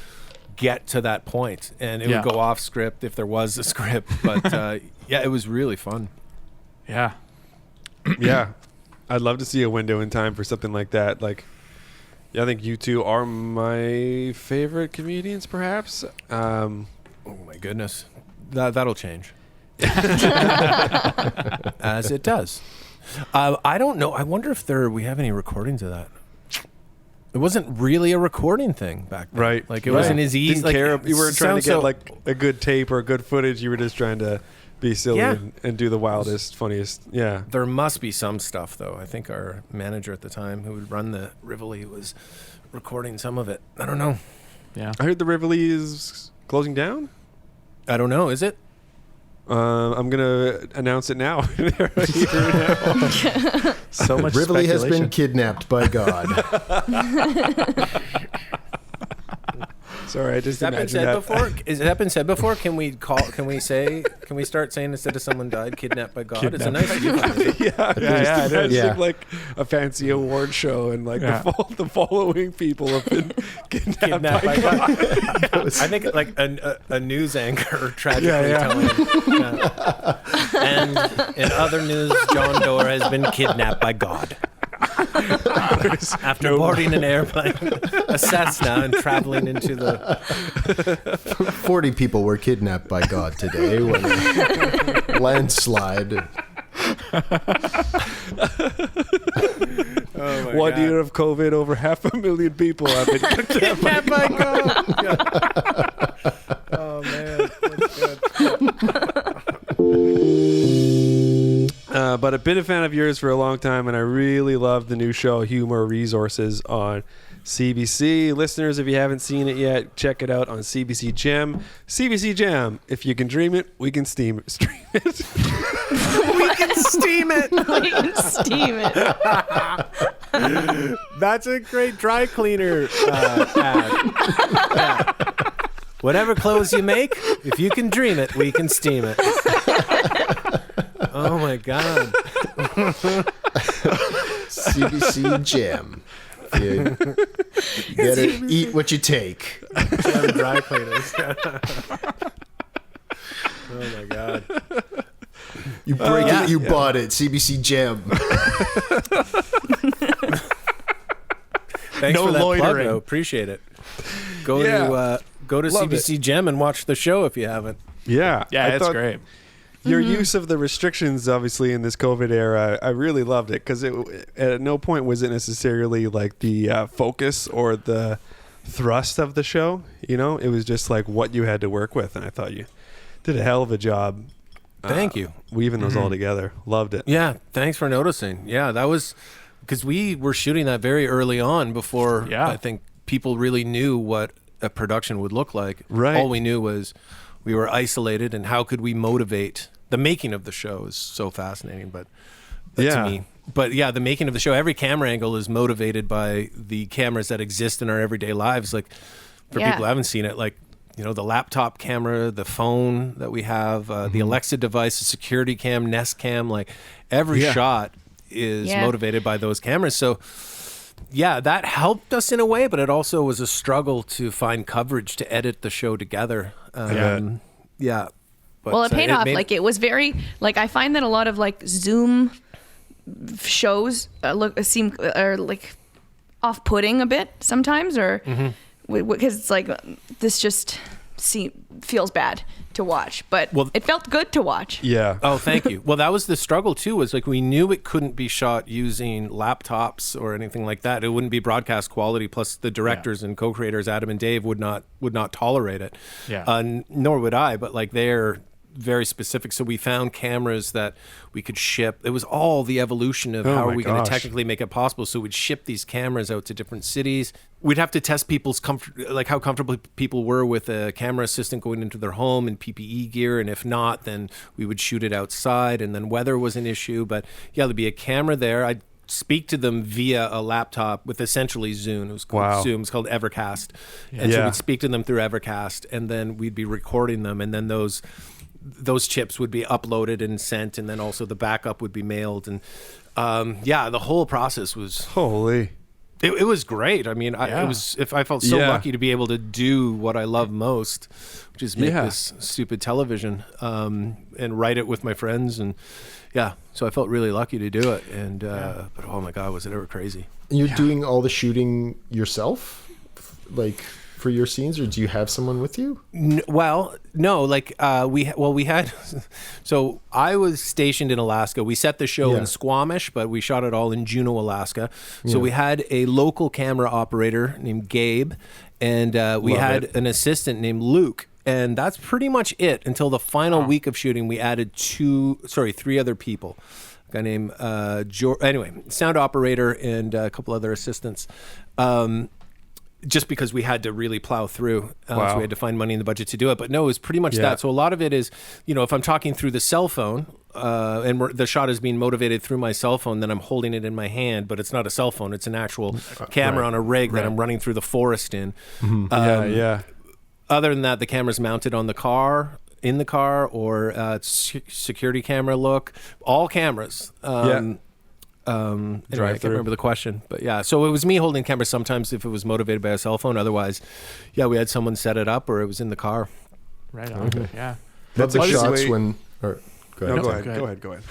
get to that point. And it would go off script if there was a script. But yeah, it was really fun. Yeah. Yeah. I'd love to see a window in time for something like that. Like, yeah, I think you two are my favorite comedians, perhaps. Oh my goodness, that'll change. As it does. I don't know. I wonder if we have any recordings of that. It wasn't really a recording thing back then. Right. Like it wasn't as easy. Didn't Like, care. You weren't trying to get sounds so- like a good tape or good footage. You were just trying to be silly and do the wildest, funniest. Yeah. There must be some stuff though. I think our manager at the time, who would run the Rivoli, was recording some of it. I don't know. Yeah. I heard the Rivoli is closing down. I don't know. Is it? I'm gonna announce it now. So much Rivoli has been speculation. kidnapped by God. Sorry, I just Has that been imagined said that. before? Has that been said before? Can we start saying instead of someone died, kidnapped by God? It's a nice euphemism. Yeah, yeah, it is. Imagine, like a fancy award show, and like the following people have been kidnapped by God. I think like a news anchor tragically telling. And in other news, Jon Dore has been kidnapped by God. After boarding an airplane, a Cessna, and traveling into the 40 people were kidnapped by God today when a landslide. One year of COVID, over 500,000 people have been kidnapped by God. Oh man, that's good. But I've been a fan of yours for a long time, and I really love the new show, Humour Resources, on CBC. Listeners, if you haven't seen it yet, check it out on CBC Gem. CBC Gem. If you can dream it, we can stream it. We can steam it. We can steam it. That's a great dry cleaner ad. Yeah. Whatever clothes you make, if you can dream it, we can steam it. Oh my God. CBC Gem. You better eat what you take. Dry cleaners. Oh my God. You break it, you bought it. CBC Gem. Thanks No for that plug, loitering. though. Appreciate it. Go Yeah. to Love CBC Gem and watch the show if you haven't. Yeah. Yeah, I it's thought great. Your use of the restrictions, obviously, in this COVID era, I really loved it, because at no point was it necessarily like the focus or the thrust of the show. You know, it was just like what you had to work with, and I thought you did a hell of a job. Thank you. Weaving those all together. Loved it. Yeah, thanks for noticing. Yeah, that was because we were shooting that very early on before I think people really knew what a production would look like. Right. All we knew was we were isolated, and how could we motivate? The making of the show is so fascinating, but to me. But yeah, the making of the show, every camera angle is motivated by the cameras that exist in our everyday lives. Like for people who haven't seen it, like, you know, the laptop camera, the phone that we have, the Alexa device, the security cam, Nest cam, like every shot is motivated by those cameras. So yeah, that helped us in a way, but it also was a struggle to find coverage to edit the show together. Yeah. But, Well, it paid off. made- Like it was very like I find that a lot of like Zoom shows seem like off-putting a bit sometimes, or because it's like this just feels bad to watch, but it felt good to watch. Yeah. Oh, thank you. Well, that was the struggle too. Was like we knew it couldn't be shot using laptops or anything like that. It wouldn't be broadcast quality. Plus, the directors and co-creators Adam and Dave would not tolerate it. Yeah. Nor would I. But like they're very specific. So we found cameras that we could ship. It was all the evolution of how are we going to technically make it possible. So we'd ship these cameras out to different cities. We'd have to test people's comfort, like how comfortable people were with a camera assistant going into their home in PPE gear. And if not, then we would shoot it outside. And then weather was an issue. But yeah, there'd be a camera there. I'd speak to them via a laptop with essentially Zoom. It was called Zoom. It's called Evercast. And so we'd speak to them through Evercast. And then we'd be recording them. And then those chips would be uploaded and sent, and then also the backup would be mailed. And the whole process was Holy. it was great. I mean, I felt so lucky to be able to do what I love most, which is make this stupid television and write it with my friends. And so I felt really lucky to do it. And but oh my God, was it ever crazy. You're doing all the shooting yourself, like for your scenes, or do you have someone with you? Well, no, like we had, so I was stationed in Alaska. We set the show in Squamish, but we shot it all in Juneau, Alaska. So we had a local camera operator named Gabe, and we had an assistant named Luke. And that's pretty much it until the final week of shooting. We added 3 other people. A guy named sound operator and a couple other assistants. Just because we had to really plow through. So we had to find money in the budget to do it. But no, it was pretty much that. So a lot of it is, if I'm talking through the cell phone and the shot is being motivated through my cell phone, then I'm holding it in my hand, but it's not a cell phone. It's an actual camera on a rig that I'm running through the forest in. Other than that, the camera's mounted on the car, in the car, or security camera look. All cameras. Anyway, I can't remember the question, but so it was me holding the camera sometimes if it was motivated by a cell phone. Otherwise, we had someone set it up or it was in the car. Right on. Yeah. That's the shots when. Or, go ahead. Go ahead.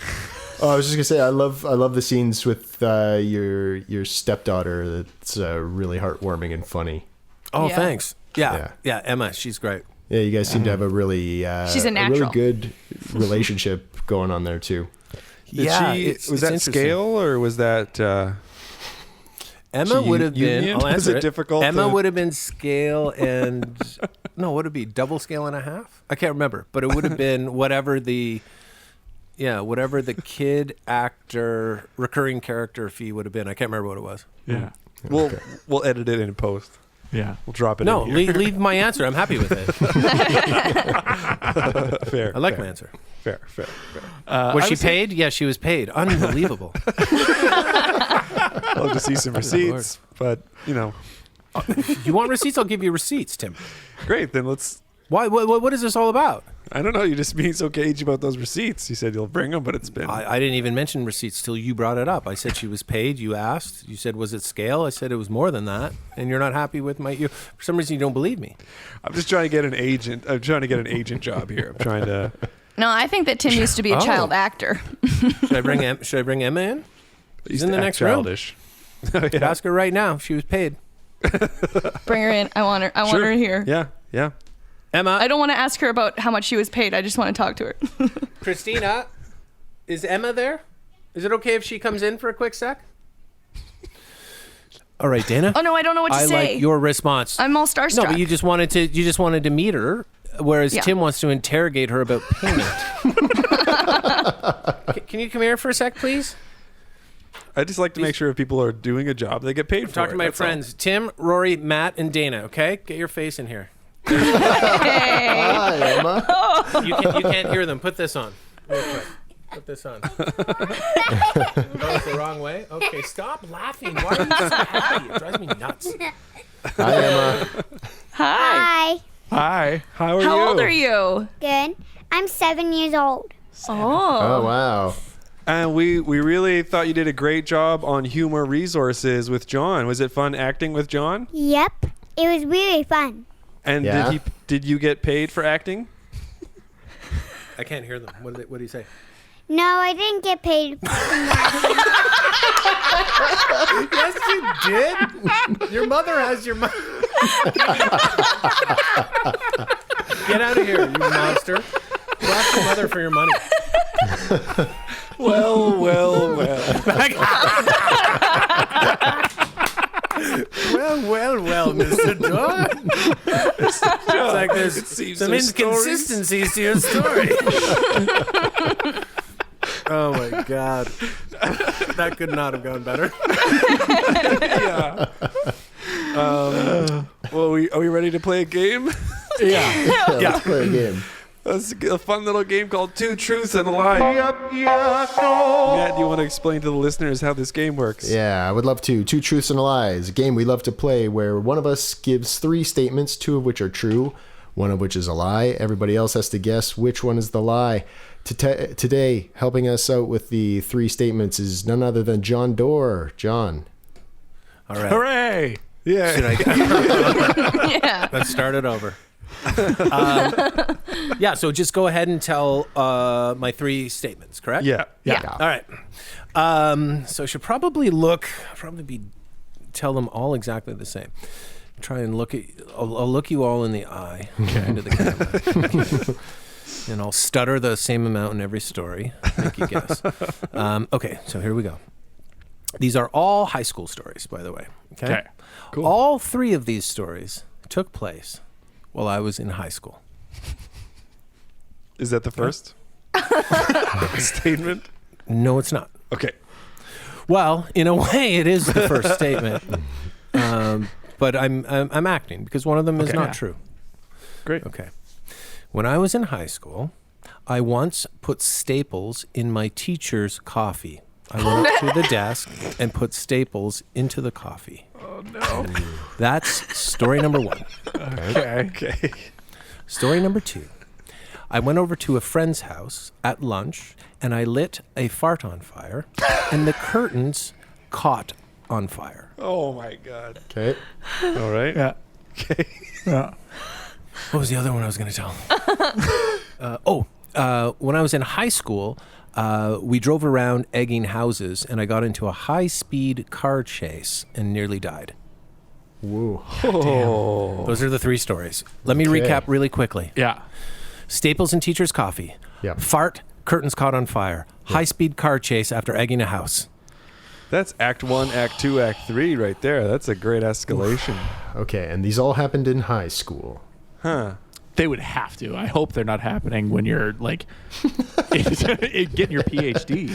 Oh, I was just gonna say I love the scenes with your stepdaughter. That's really heartwarming and funny. Oh, thanks. Yeah, Emma, she's great. Yeah, you guys seem to have a really she's a natural. really good relationship going on there too. Was that scale or was that Emma would have been I'll answer was it difficult Emma would have been scale and no, would it be double scale and a half? I can't remember, but it would have been whatever the kid actor recurring character fee would have been. I can't remember what it was. Yeah. We'll edit it in post. Yeah. We'll drop it No, in here. leave my answer. I'm happy with it. Fair. I like my answer. Fair. Was she paid? Yeah, she was paid. Unbelievable. I'll just see some receipts, but You want receipts? I'll give you receipts, Tim. great. Then let's. Why? What is this all about? I don't know. You're just being so cagey about those receipts. You said you'll bring them, but it's been. I didn't even mention receipts till you brought it up. I said she was paid. You asked. You said, was it scale? I said it was more than that. And you're not happy with for some reason you don't believe me. I'm just trying to get an agent. I'm trying to get an agent job here. I'm trying to. No, I think that Tim used to be a child actor. Should I bring Emma in? She's in the next childish. room. Ask her right now if she was paid. Bring her in. I want her. I want her here. Yeah. Emma. I don't want to ask her about how much she was paid. I just want to talk to her. Christina, is Emma there? Is it okay if she comes in for a quick sec? All right, Dana. Oh no, I don't know what to say. I like your response. I'm all starstruck. No, but you just wanted to meet her, whereas Tim wants to interrogate her about payment. Can you come here for a sec, please? I just like to make sure if people are doing a job, they get paid for it. Talk to my friends, Tim, Rory, Matt, and Dana. Okay, get your face in here. Hey. Hi, Emma. You can't hear them. Put this on. Real quick. Put this on. That was the wrong way? Okay, stop laughing. Why are you so happy? It drives me nuts. Hi, Emma. Hi. Hi. How are you? How old are you? Good. I'm 7 years old. Oh, wow. And we really thought you did a great job on Humour Resources with Jon. Was it fun acting with Jon? Yep. It was really fun. And Yeah. did you get paid for acting? I can't hear them. What do you say? No, I didn't get paid. Yes, you did. Your mother has your money. Get out of here, you monster. Go ask your mother for your money. Well. Well, Mr. Dore. It's like there's some inconsistencies to your story. Oh my God. That could not have gone better. Yeah. Well, are we ready to play a game? Yeah, let's play a game. That's a fun little game called Two Truths and a Lie. Matt, do you want to explain to the listeners how this game works? Yeah, I would love to. Two Truths and a Lie is a game we love to play where one of us gives 3 statements, 2 of which are true, 1 of which is a lie. Everybody else has to guess which one is the lie. Today, helping us out with the 3 statements is none other than Jon Dore. John. All right. Hooray! Yeah. Yeah. Let's start it over. Yeah, so just go ahead and tell my 3 statements, correct? Yeah. Yeah. All right. So I should probably tell them all exactly the same. Try and I'll look you all in the eye into the camera. And I'll stutter the same amount in every story. Make you guess. Okay, so here we go. These are all high school stories, by the way. Okay. Cool. All 3 of these stories took place while I was in high school. Is that the first statement? No, it's not. Okay. Well, in a way, it is the first statement. But I'm acting because one of them is not true. Great. Okay. When I was in high school, I once put staples in my teacher's coffee. I went up to the desk and put staples into the coffee. Oh, no. That's story number 1. Okay. Story number 2. I went over to a friend's house at lunch and I lit a fart on fire and the curtains caught on fire. Oh, my God. Okay. All right. Yeah. Okay. Yeah. What was the other one I was going to tell? When I was in high school, we drove around egging houses, and I got into a high-speed car chase and nearly died. Whoa. Oh. Those are the 3 stories. Let me recap really quickly. Yeah. Staples in teacher's coffee. Yep. Fart, curtains caught on fire. High-speed car chase after egging a house. That's Act 1, Act 2, Act 3 right there. That's a great escalation. Okay, and these all happened in high school. Huh. They would have to. I hope they're not happening when you're like getting your PhD.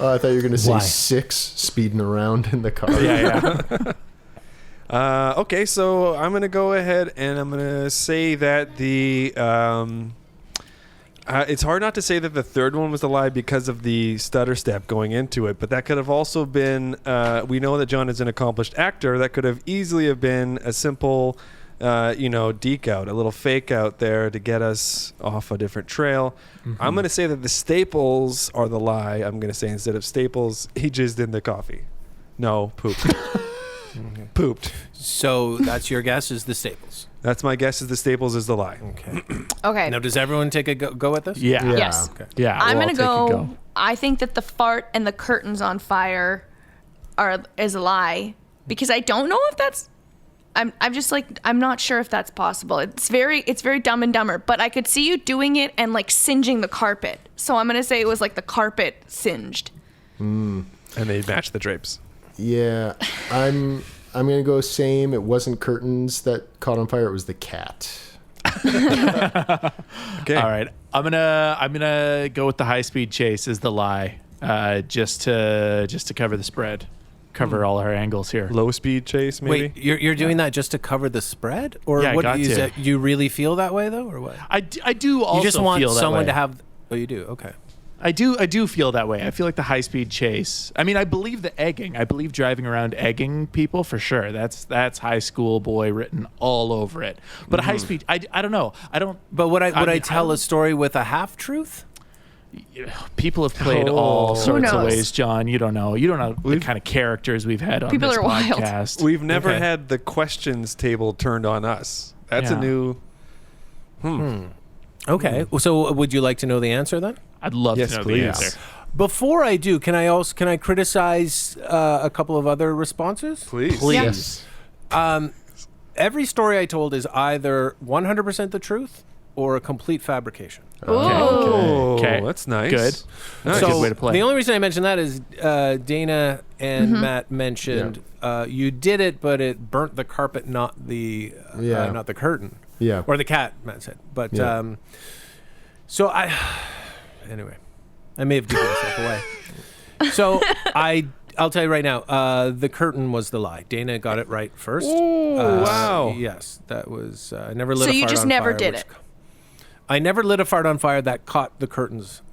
Oh, I thought you were going to say Why? 6 speeding around in the car. Yeah. Okay, so I'm going to go ahead and I'm going to say that it's hard not to say that the third one was a lie because of the stutter step going into it, but that could have also been, we know that John is an accomplished actor, that could have easily have been a simple, deke out, a little fake out there to get us off a different trail. Mm-hmm. I'm going to say that the staples are the lie. I'm going to say instead of staples, he jizzed in the coffee. No, pooped. Pooped. So that's your guess is the staples. That's my guess is the staples is the lie. Okay. Okay. Now, does everyone take a go at this? Yeah. Yes. Okay. Yeah. I'm we'll gonna all take a go. I think that the fart and the curtains on fire is a lie because I don't know if that's. I'm just like I'm not sure if that's possible. It's very Dumb and Dumber, but I could see you doing it and like singeing the carpet. So I'm gonna say it was like the carpet singed. And they match the drapes. Yeah, I'm gonna go same. It wasn't curtains that caught on fire. It was the cat. Okay. All right. I'm gonna go with the high speed chase as the lie, just to cover the spread, cover all our angles here. Low speed chase, maybe. Wait, you're doing that just to cover the spread, or Yeah, I what? got Is to. it, you really feel that way though, or what? I do also You just want feel that someone way. to have. Oh, you do. Okay. I do feel that way. I feel like the high speed chase. I mean, I believe the egging. I believe driving around egging people for sure. That's high school boy written all over it. But high speed, I don't know. I don't. But would I mean, tell a story with a half truth? People have played all Who sorts of knows? ways, John. You don't know. You don't know the kind of characters we've had on People this are wild. podcast. We've never Okay. had the questions table turned on us. That's a Yeah. new. Okay. So would you like to know the answer then? I'd love Yes, to know please. the answer. Before I do, can I criticize a couple of other responses? Please. Yes. Every story I told is either 100% the truth or a complete fabrication. Oh, Okay. that's nice. Good. Nice. So good way to play. the only reason I mentioned that is Dana and Matt mentioned you did it, but it burnt the carpet, not the not the curtain. Yeah. Or the cat, Matt said. But Yeah. so anyway, I may have given myself away. So I'll tell you right now, the curtain was the lie. Dana got it right first. Ooh, wow. Yes, that was I never lit So a fart you just on never fire, did which- it. I never lit a fart on fire that caught the curtains,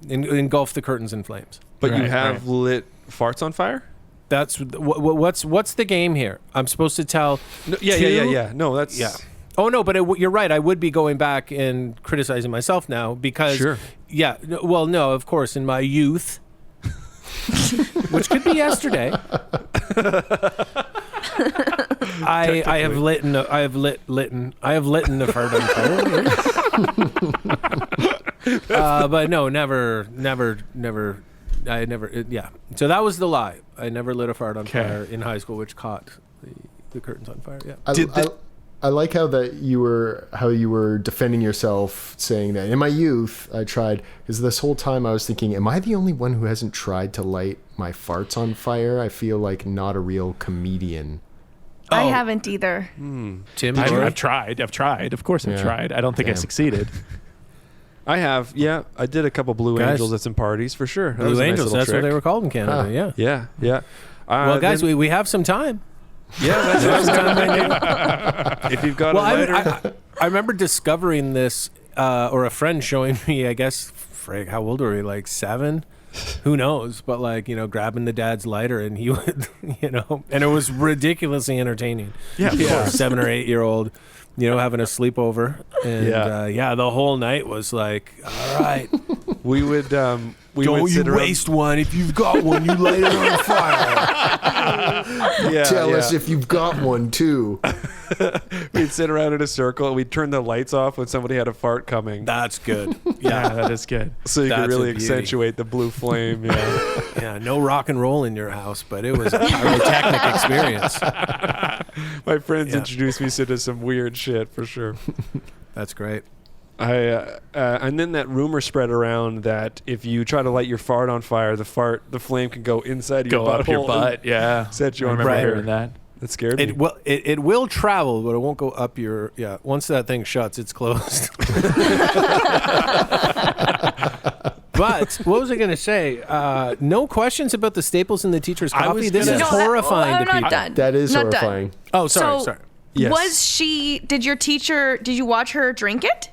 engulfed the curtains in flames. But you Right, have lit farts on fire? That's what's the game here? I'm supposed to tell. No, yeah. No, that's Yeah. Oh no, but you're right. I would be going back and criticizing myself now because. Sure. Yeah. Well, no, of course, in my youth, which could be yesterday. I have lit the fart on fire. But no, never. I never. Yeah. So that was the lie. I never lit a fart on fire in high school, which caught the curtains on fire. Yeah. I like how you were defending yourself, saying that in my youth I tried, because this whole time I was thinking, am I the only one who hasn't tried to light my farts on fire? I feel like not a real comedian. I haven't either. Tim, I've tried. Of course, I've Yeah. tried. I don't think I Damn. succeeded. I have. Yeah, I did a couple Blue Guys. Angels at some parties for sure. That was Blue a nice Angels. little That's what trick. they were called in Canada. Huh. Yeah. Yeah. Well, guys, then- we have some time. yeah, that's time right now. If you've got Well, a lighter, I remember discovering this, or a friend showing me, I guess, how old were we? Like 7? Who knows? But grabbing the dad's lighter, and he would, and it was ridiculously entertaining. Yeah, of course. 7 or 8 year old, having a sleepover. And the whole night was like, all right. we would Don't you you waste one. If you've got one, you light it on fire. Tell us if you've got one too. We'd sit around in a circle and we'd turn the lights off when somebody had a fart coming, That's good. Yeah, that is good. so you could That's really a beauty. accentuate the blue flame. Yeah. Yeah, no rock and roll in your house, but it was a pyrotechnic experience. My friends Yeah. introduced me to some weird shit for sure. That's great. And then that rumor spread around that if you try to light your fart on fire, the flame can go inside your Go up your butthole butt. and Yeah. set you I on remember fire. hearing that. That scared me. It will travel, but it won't go up your. Yeah, once that thing shuts, it's closed. But what was I going to say? No questions about the staples in the teacher's I coffee. was This gonna- is No, that- horrifying I'm to people. not done. That is Not done. horrifying. Oh, sorry, So- sorry. Yes. Did you watch her drink it?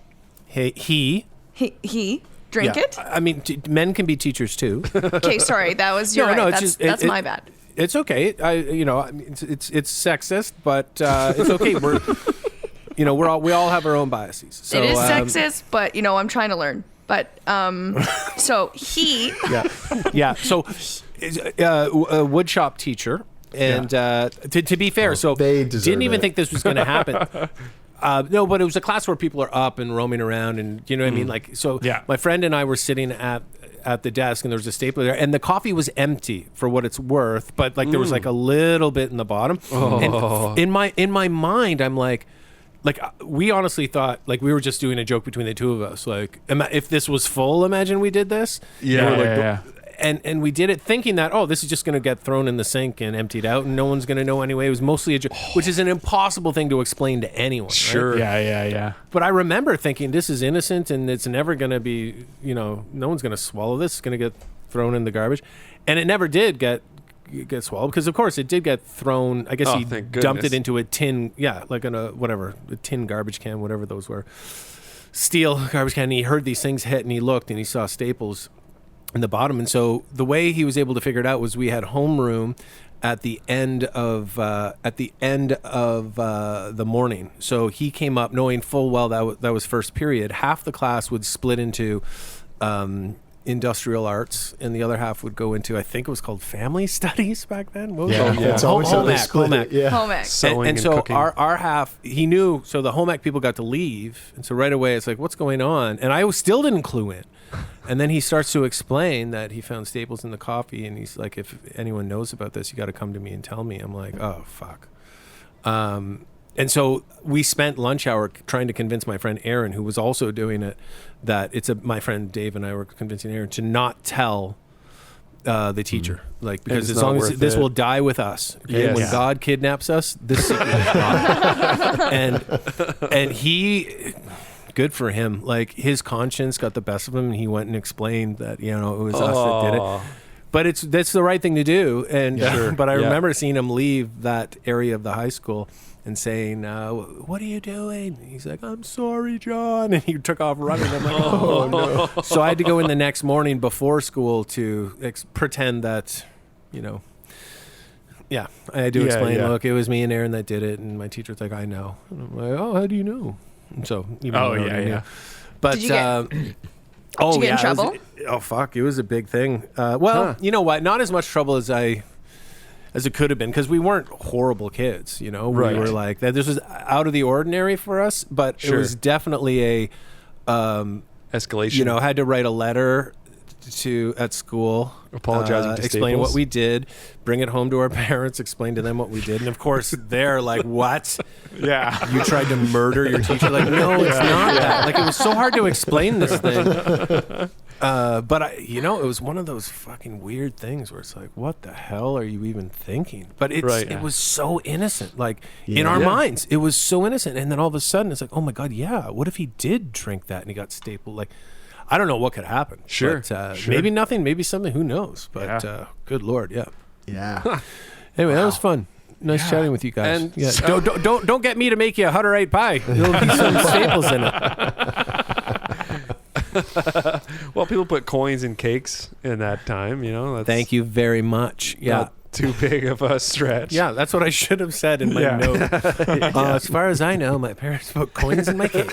Hey, he He drink yeah. it? I mean, men can be teachers too. Okay, sorry. That was your right. That's my bad. It's okay. I mean, it's sexist, but it's okay. We all have our own biases. So, It is sexist, but I'm trying to learn. But so he Yeah. So, a wood shop teacher, and to be fair, so they deserve didn't even it. think this was going to happen. No, but it was a class where people are up and roaming around, and you know what I mean. Like, so Yeah. my friend and I were sitting at the desk, and there was a stapler there, and the coffee was empty for what it's worth, but like there was like a little bit in the bottom. And in my mind, I'm like we honestly thought like we were just doing a joke between the two of us. Like, if this was full, imagine we did this. Yeah, And we're like, yeah. And we did it thinking that, this is just going to get thrown in the sink and emptied out, and no one's going to know anyway. It was mostly a joke, which is an impossible thing to explain to anyone. Right? Sure. Yeah. But I remember thinking, this is innocent, and it's never going to be, no one's going to swallow this. It's going to get thrown in the garbage. And it never did get swallowed, because, of course, it did get thrown. I guess he thank dumped it goodness. into a tin, like in a tin garbage can, whatever those were. Steel garbage can. And he heard these things hit, and he looked, and he saw staples in the bottom. And so the way he was able to figure it out was we had homeroom at the end of the morning. So he came up knowing full well that was first period. Half the class would split into industrial arts, and the other half would go into, I think it was called family studies back then. What was Yeah, it? it's always how they split it. Yeah. Home ec. Sewing And so cooking. our half, he knew, so the home ec people got to leave. And so right away it's like, what's going on? And I still didn't clue in. And then he starts to explain that he found staples in the coffee. And he's like, if anyone knows about this, you got to come to me and tell me. I'm like, oh, fuck. And so we spent lunch hour trying to convince my friend Aaron, who was also doing it, that my friend Dave and I were convincing Aaron to not tell the teacher, like, because it's as not long as worth this it. will die with us. Okay? Yes. When Yeah. God kidnaps us, this secret is gone. and he, good for him. Like, his conscience got the best of him, and he went and explained that, you know, it was us that did it. But that's the right thing to do. And but I remember seeing him leave that area of the high school and saying, what are you doing? He's like, I'm sorry, John. And he took off running. I'm like, oh, no. So I had to go in the next morning before school to pretend that, you know, I had to explain, look, it was me and Aaron that did it. And my teacher's like, I know. And I'm like, oh, how do you know? And so, even though I knew. But, Did you get, did you get in trouble? Oh, fuck. It was a big thing. You know what? Not as much trouble as it could have been, because we weren't horrible kids, you know. We were like that. This was out of the ordinary for us, but it was definitely a escalation. You know, had to write a letter at school, apologizing to explain Staples. what we did, bring it home to our parents, explain to them what we did, and of course they're like, "What? Yeah, you tried to murder your teacher?" Like, no, it's not that. Like, it was so hard to explain this thing. But it was one of those fucking weird things where it's like, what the hell are you even thinking? But it was so innocent, like in our minds, it was so innocent. And then all of a sudden it's like, oh my God, yeah. What if he did drink that and he got stapled? Like, I don't know what could happen. Sure. But, maybe nothing, maybe something, who knows? But good Lord. Yeah. Yeah. Anyway, that was fun. Nice chatting with you guys. And don't get me to make you a Hutter 8 pie. There'll be some staples in it. Well, people put coins in cakes in that time, you know. That's Thank you very much. Yeah. not too big of a stretch. Yeah, that's what I should have said in my note. As far as I know, my parents put coins in my cake.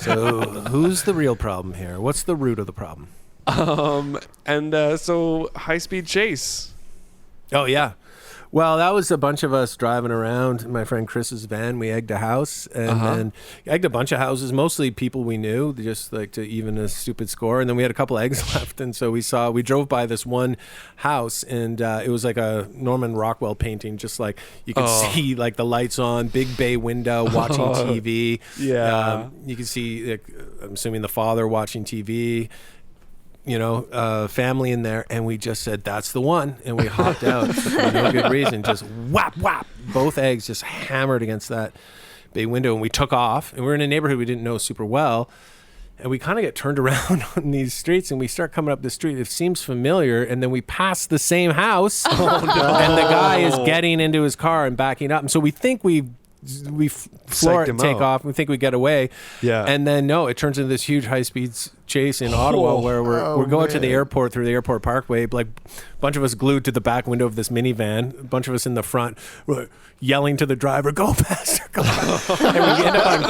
So who's the real problem here? What's the root of the problem? So high-speed chase. Oh, yeah. Well, that was a bunch of us driving around in my friend Chris's van. We egged a house and then egged a bunch of houses, mostly people we knew, just like to even a stupid score. And then we had a couple eggs left. And so we drove by this one house, and it was like a Norman Rockwell painting, just like you could see like the lights on, big bay window, watching TV. Yeah. You can see, like, I'm assuming the father watching TV. You know, family in there, and we just said, that's the one, and we hopped out for no good reason, just whap, whap, both eggs just hammered against that bay window, and we took off, and we were in a neighborhood we didn't know super well, and we kind of get turned around on these streets, and we start coming up the street, it seems familiar, and then we pass the same house, and the guy is getting into his car and backing up, and so we think we floor it and take off. We think we get away. Yeah. And then, no, it turns into this huge high-speed chase in Ottawa where we're going to the airport through the airport parkway. Like, a bunch of us glued to the back window of this minivan. A bunch of us in the front yelling to the driver, go faster, go faster. And we end up on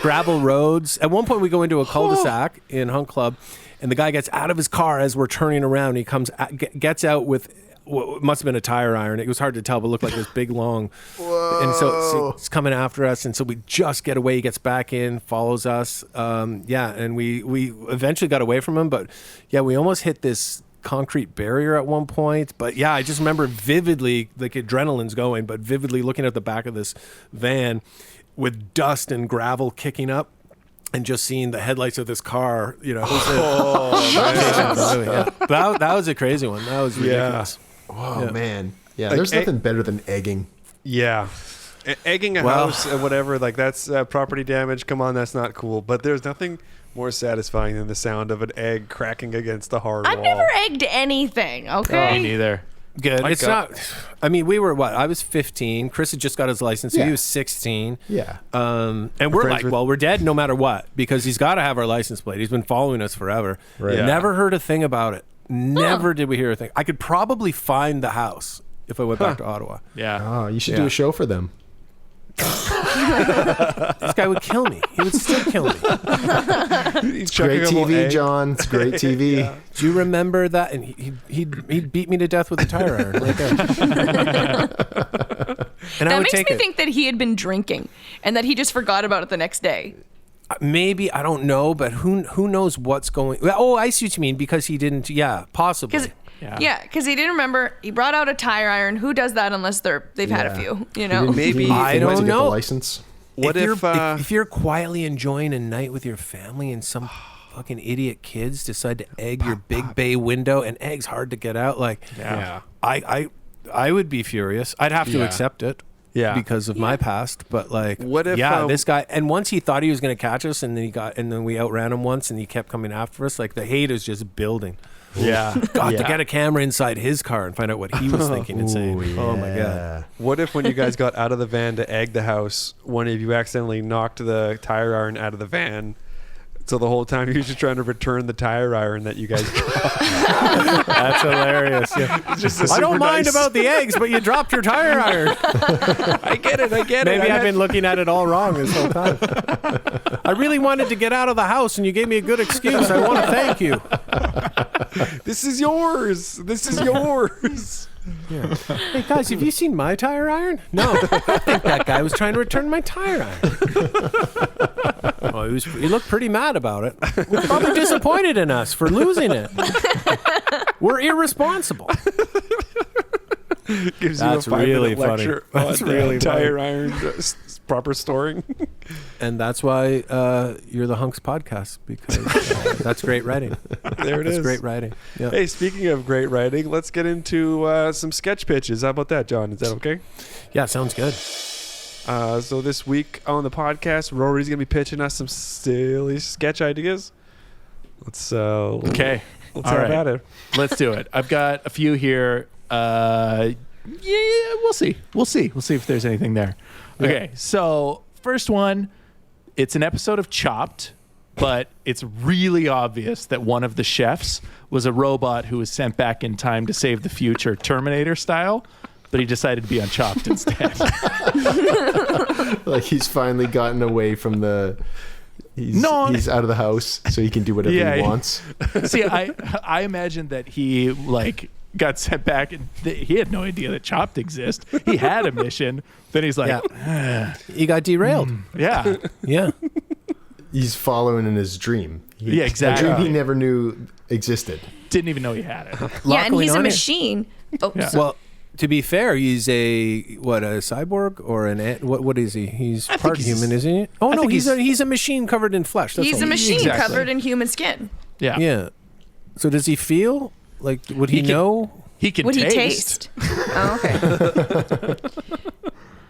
gravel roads. At one point, we go into a cul-de-sac in Hunk Club, and the guy gets out of his car as we're turning around. He gets out with what must have been a tire iron. It was hard to tell, but it looked like this big, long. Whoa. And so it's coming after us. And so we just get away. He gets back in, follows us. And we eventually got away from him. But, yeah, we almost hit this concrete barrier at one point. But, yeah, I just remember vividly, like adrenaline's going, but vividly looking at the back of this van with dust and gravel kicking up. And just seeing the headlights of this car, you know. That was a crazy one. That was ridiculous. Whoa, man. Yeah, like, there's nothing better than egging. Yeah. Egging a house or whatever, like that's property damage. Come on, that's not cool. But there's nothing more satisfying than the sound of an egg cracking against a hard wall. I've never egged anything, okay? Me neither. Good. It's not. I mean, we were what? I was 15. Chris had just got his license, so he was 16. Yeah. And we're like, well, we're dead no matter what, because he's got to have our license plate. He's been following us forever. Right. Yeah. Never heard a thing about it. Never did we hear a thing. I could probably find the house if I went back to Ottawa. Yeah. Oh, you should do a show for them. This guy would kill me. He would still kill me. It's Great TV, John. It's great TV. Yeah. Do you remember that? And he'd beat me to death with a tire iron right there. And I That would makes take me it. think that he had been drinking and that he just forgot about it the next day. Maybe, I don't know, but who knows what's going. Oh, I see what you mean, because he didn't. Yeah, possibly. Because he didn't remember. He brought out a tire iron. Who does that unless they've had a few? You know. Maybe- I don't to get the know. license. What if you're quietly enjoying a night with your family and some fucking idiot kids decide to egg your big bay window, and egg's hard to get out, like, Yeah. I would be furious. I'd have to accept it. Yeah. Because of my past, but like, What if, this guy, and once he thought he was going to catch us, and then we outran him once, and he kept coming after us. Like, the hate is just building. Yeah. God, to get a camera inside his car and find out what he was thinking and saying, oh my God. What if when you guys got out of the van to egg the house, one of you accidentally knocked the tire iron out of the van? So the whole time you were just trying to return the tire iron that you guys dropped. That's hilarious. Yeah. It's just a I don't super mind nice- about the eggs, but you dropped your tire iron. I get it. Maybe I've been looking at it all wrong this whole time. I really wanted to get out of the house, and you gave me a good excuse. I want to thank you. This is yours. This is yours. Yeah. Hey guys, have you seen my tire iron? No, I think that guy was trying to return my tire iron. Oh, he looked pretty mad about it. We're probably disappointed in us for losing it. We're irresponsible. Gives That's you a 5-minute really funny. lecture That's on really tire iron proper storing. And that's why you're the Hunks podcast, because that's great writing. There it is. That's great writing. Yeah. Hey, speaking of great writing, let's get into some sketch pitches. How about that, John? Is that okay? Yeah, sounds good. So this week on the podcast, Rory's gonna be pitching us some silly sketch ideas. Let's Okay. Let's All have right. at it. Let's do it. I've got a few here. Yeah, we'll see. We'll see if there's anything there. Okay, so first one, it's an episode of Chopped, but it's really obvious that one of the chefs was a robot who was sent back in time to save the future, Terminator style, but he decided to be on Chopped instead. Like he's finally gotten away from the. He's out of the house, so he can do whatever he wants. See, I imagine that he got sent back and he had no idea that Chopped exists. He had a mission. Then he's like, he got derailed. yeah. Yeah. He's following in his dream. Yeah, exactly. A dream he never knew existed. Didn't even know he had it. Yeah, and he's a on it. machine. Oh, Yeah. so- Well, to be fair, he's a cyborg or an ant? What is he? He's part human, isn't he? Oh no, think he's a machine covered in flesh. That's he's all a he is. machine Exactly. covered in human skin. Yeah. Yeah. So does he feel like? Would he know? He can Would taste. he taste? Oh, okay.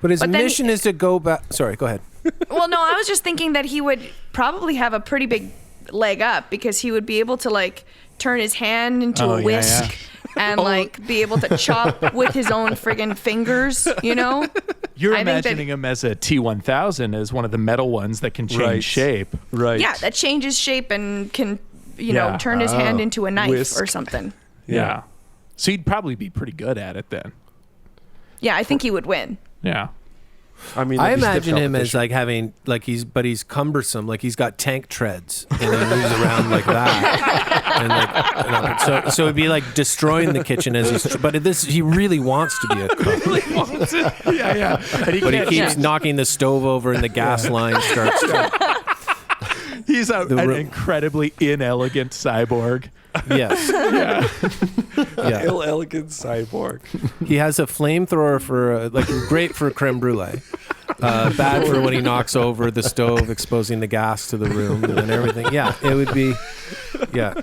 But his But then mission is to go back. Sorry, go ahead. Well, no, I was just thinking that he would probably have a pretty big leg up because he would be able to turn his hand into Oh, a yeah, whisk and be able to chop with his own friggin' fingers, you know? You're I think that- imagining him as a T1000, as one of the metal ones that can change Right. shape. Right. Yeah, that changes shape and can, Yeah. turn his hand into a knife Whisk. or something. Yeah. So he'd probably be pretty good at it then. Yeah, I think he would win. Yeah. I mean, I that'd be stiff imagine him as competition. having he's cumbersome, he's got tank treads and he moves around like that, and so it'd be like destroying the kitchen as he's. But he really wants to be a cook, Yeah. And but he can't- keeps knocking the stove over and the gas line starts. He's an ro- incredibly inelegant cyborg. Yes, yeah. ill-elegant cyborg. He has a flamethrower for great for creme brulee. Bad for when he knocks over the stove, exposing the gas to the room and everything. Yeah, it would be. Yeah,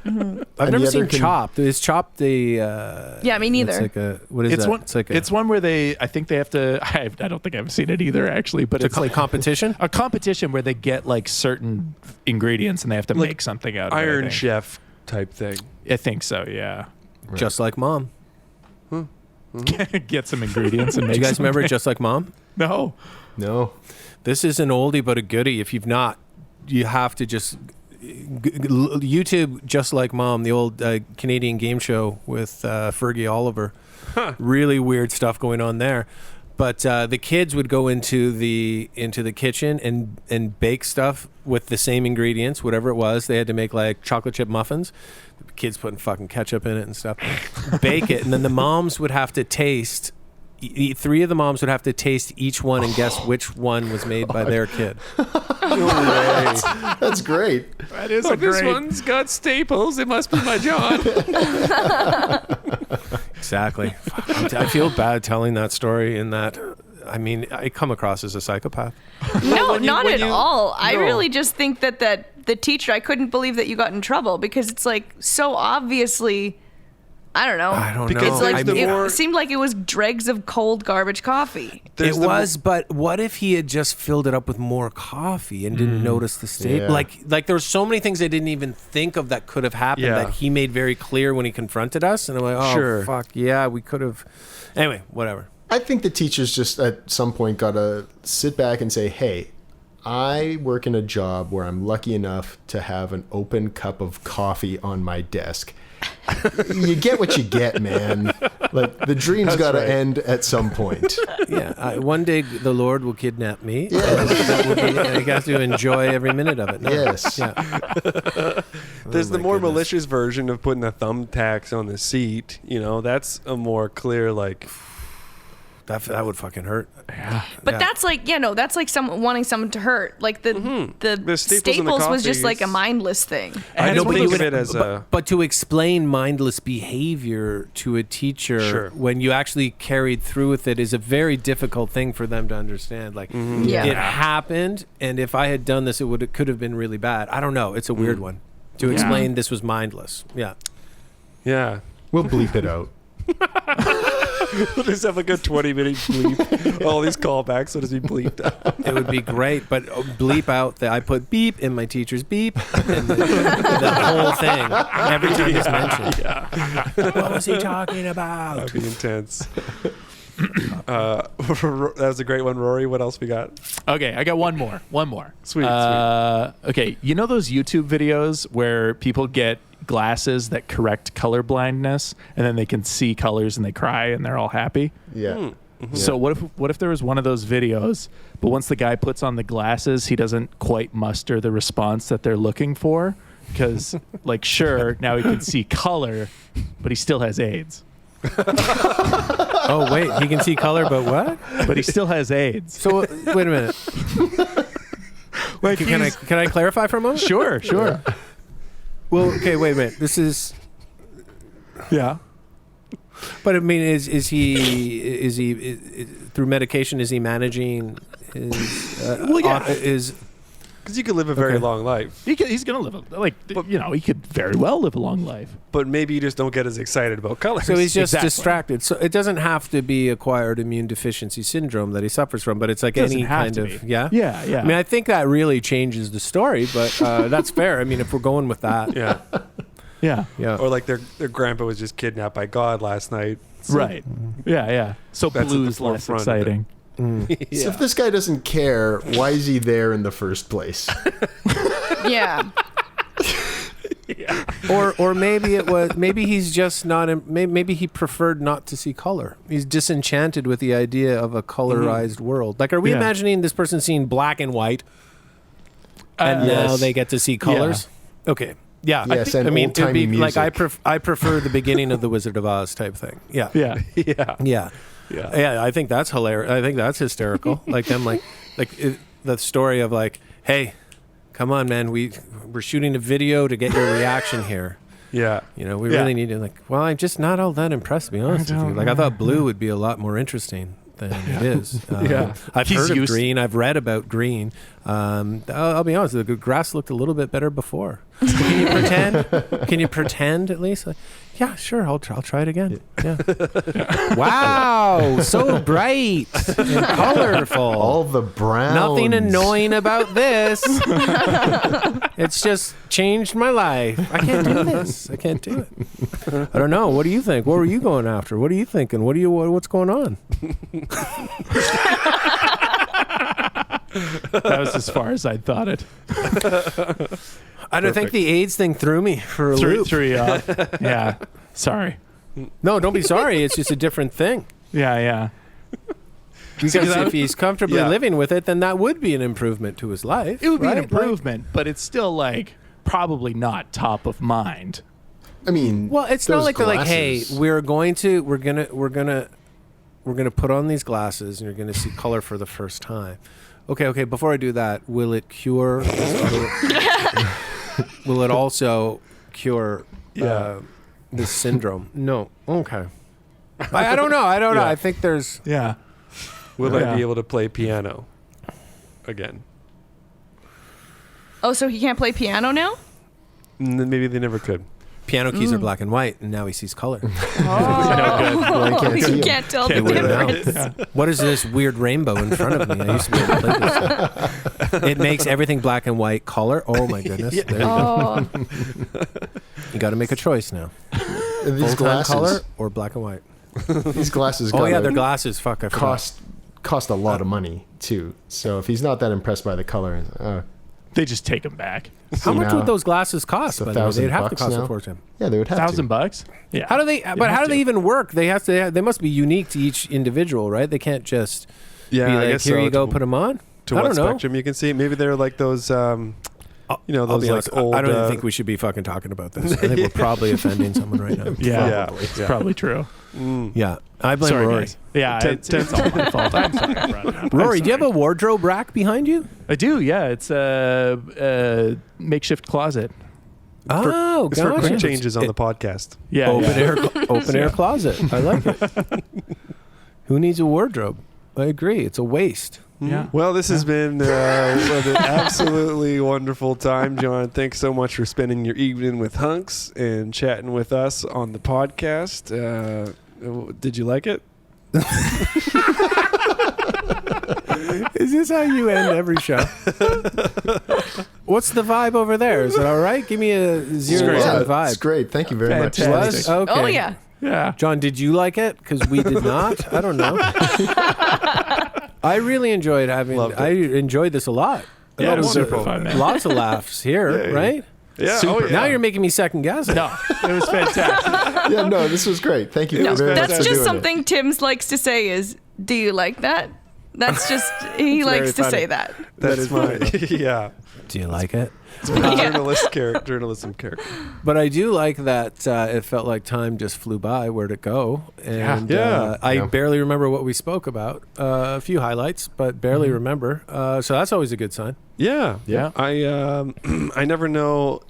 I've never the seen other can- Chopped. Is Chopped the? Yeah, me neither. It's like a what is It's that? one. It's like It's one where I think they have to. I don't think I've seen it either, actually. But it's like competition. a competition where they get certain ingredients and they have to make something out of it. I Iron think. Chef type thing. I think so. Yeah. Just like Mom. Get some ingredients and make. Do you guys something. remember Just Like Mom? No. No. This is an oldie but a goodie. If you've not, you have to just YouTube Just Like Mom, the old Canadian game show with Fergie Oliver. Really weird stuff going on there. But the kids would go into the kitchen and bake stuff with the same ingredients, whatever it was. They had to make like chocolate chip muffins. The kids putting fucking ketchup in it and stuff. Bake it, and then the moms would have to taste. Three of the moms would have to taste each one and guess which one was made by their kid. That's great. That is This one's got staples. It must be my John. Exactly. I feel bad telling that story in that. I mean, I come across as a psychopath. No, not at all. I really just think that the teacher, I couldn't believe that you got in trouble because it's like so obviously, I don't know. Because It's like more- it seemed like it was dregs of cold garbage coffee. There's It the was, but what if he had just filled it up with more coffee and didn't notice the state? Yeah. Like there were so many things I didn't even think of that could have happened Yeah. that he made very clear when he confronted us. And I'm like, oh, Sure. fuck, yeah, we could have. Anyway, whatever. I think the teachers just at some point got to sit back and say, hey, I work in a job where I'm lucky enough to have an open cup of coffee on my desk. You get what you get, man. Like, the dream's got to end at some point. Yeah, one day the Lord will kidnap me. And I have to enjoy every minute of it. No. Yes. Yeah. There's the my more goodness. malicious version of putting the thumbtacks on the seat. You know, that's a more clear, like, That would fucking hurt. But Yeah. that's like, that's like someone wanting someone to hurt. Like the The staples in the staples was just coffee like a is- mindless thing. I know, don't but think you of would- it as a. But to explain mindless behavior to a teacher Sure. when you actually carried through with it is a very difficult thing for them to understand. Like Yeah. it happened, and if I had done this, it could have been really bad. I don't know. It's a weird one to explain. This was mindless. Yeah. Yeah. We'll bleep it out. We'll just have like a 20-minute bleep. All these callbacks will just be bleeped out. It would be great, but bleep out that I put beep in my teacher's beep, and the whole thing every time it's mentioned. What was he talking about? That'd be intense. That was a great one, Rory. What else we got? Okay, I got one more. Sweet, Okay, you know those YouTube videos where people get glasses that correct color blindness, and then they can see colors and they cry and they're all happy? Yeah. So what if there was one of those videos, but once the guy puts on the glasses, he doesn't quite muster the response that they're looking for? Because, like, sure, now he can see color, but he still has AIDS. Oh wait, he can see color, but what? But he still has AIDS. So wait a minute. Like, Can I clarify for a moment? Sure. Well, okay, wait a minute. This is. Yeah. But I mean, is he through medication? Is he managing his? Because you could live a very long life, He's going to live, he could very well live a long life. but maybe you just don't get as excited about colors. So he's just Exactly. distracted. So it doesn't have to be acquired immune deficiency syndrome that he suffers from, but it's like Doesn't any have kind to of be. yeah. Yeah. I mean, I think that really changes the story, but that's fair. I mean, if we're going with that, Yeah. yeah. Or like their grandpa was just kidnapped by God last night. So- Right. Yeah. So That's at the blue's less forefront of it. exciting. So if this guy doesn't care, why is he there in the first place? Yeah. or maybe he's just not. Maybe he preferred not to see color. He's disenchanted with the idea of a colorized world. Like, are we Yeah. imagining this person seeing black and white, and now Yes. they get to see colors? Okay. Yeah. Yes, and I mean, it'd old-timey be like music. I prefer the beginning of the Wizard of Oz type thing. Yeah. Yeah. Yeah. Yeah, I think that's hilarious. I think that's hysterical. Like them, the story of like, hey, come on, man, we're shooting a video to get your reaction here. Yeah. You know, we Yeah. really need to well, I'm just not all that impressed, to be honest with you. Like, I thought blue would be a lot more interesting than it is. Yeah. I've He's heard of used- green. I've read about green. I'll be honest, the grass looked a little bit better before. Can you pretend? Can you pretend at least? Like, yeah, sure. I'll try it again. Yeah. Wow, so bright and colorful. All the browns. Nothing annoying about this. It's just changed my life. I can't do this. I can't do it. I don't know. What do you think? What were you going after? What are you thinking? What's going on? That was as far as I thought it. I don't think the AIDS thing threw me for a loop. Threw you off. Yeah. Sorry. No, don't be sorry. It's just a different thing. Yeah. Because if he's comfortably Yeah. living with it, then that would be an improvement to his life. It would be an right? improvement, but it's still like probably not top of mind. I mean, Well, it's not those like they're like, hey, glasses- we're gonna put on these glasses and you're gonna see color for the first time. Okay. Before I do that, will it cure? Will it also cure this syndrome? No. Okay. I don't know. Yeah. I think there's. Yeah. Will I Yeah. be able to play piano again? Oh, so he can't play piano now? Maybe they never could. Piano keys are black and white, and now he sees color. Well, you can't see You 'em. can't tell the He wouldn't know. difference. What is this weird rainbow in front of me? I used to be able to play this. It makes everything black and white color. Oh my goodness! There you go. Oh, You got to make a choice now. These Full-time glasses, color or black and white. these glasses. Oh yeah, gotta they're glasses. Fuck, I forgot. cost a lot of money too. So if he's not that impressed by the color, They just take them back. How much now would those glasses cost? it's By the way, they'd have to $1,000 cost now. a fortune. yeah, they would have $1,000? Yeah. How do they? But how have do they to. even work? They have to. They must be unique to each individual, right? They can't just Yeah, be I like, guess here so. you go, put them on. To I what don't know. spectrum you can see? Maybe they're like those, I'll those be like honest, old. I don't even think we should be fucking talking about this. I think we're probably offending someone right now. Yeah. Yeah. It's probably true. Yeah, I blame Sorry, Rory. guys. Yeah, Ten- it's all my fault. I'm sorry. I brought it up. I'm Rory, do you have sorry. a wardrobe rack behind you? I do, yeah. It's a makeshift closet. Oh, It's for quick gotcha. changes on the podcast. Yeah. Open air closet. I like it. Who needs a wardrobe? I agree. It's a waste. Yeah. Well, this has been an absolutely wonderful time, John. Thanks so much for spending your evening with Hunks and chatting with us on the podcast. Did you like it? Is this how you end every show? What's the vibe over there? Is it all right? Give me a 0 to 10 Yeah, vibe. it's great. Thank you very much. Fantastic. Was? Okay. oh yeah. Yeah. John, did you like it? Because we did not. I don't know. I really enjoyed having. Loved it. I enjoyed this a lot. Yeah, it was wonderful. super fun, man. Lots of laughs here, Yeah. right? Yeah. Super. Oh, yeah. Now you're making me second guess it. No, it was fantastic. Yeah, no, this was great. Thank you It was very much That's for just doing something Tim's likes to say is, do you like that? That's just, he very likes to funny. say that. That's my yeah. Do you like it? It's my journalism character. But I do like that it felt like time just flew by. Where'd it go? And Yeah. I Yeah. barely remember what we spoke about. A few highlights, but barely remember. So that's always a good sign. Yeah. Yeah. I never know,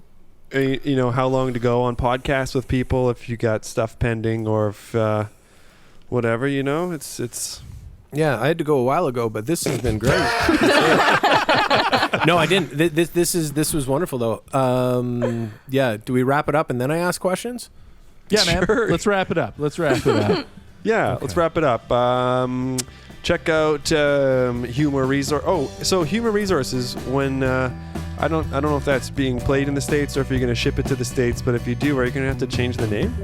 how long to go on podcasts with people if you got stuff pending or if whatever. It's. Yeah, I had to go a while ago, but this has been great. No, I didn't. This was wonderful though. Yeah, do we wrap it up and then I ask questions? Yeah, man. Sure. Let's wrap it up. Yeah, let's wrap it up. Check out Humour Resource. Oh, so Humour Resources. When I don't know if that's being played in the States or if you're going to ship it to the States. But if you do, are you going to have to change the name?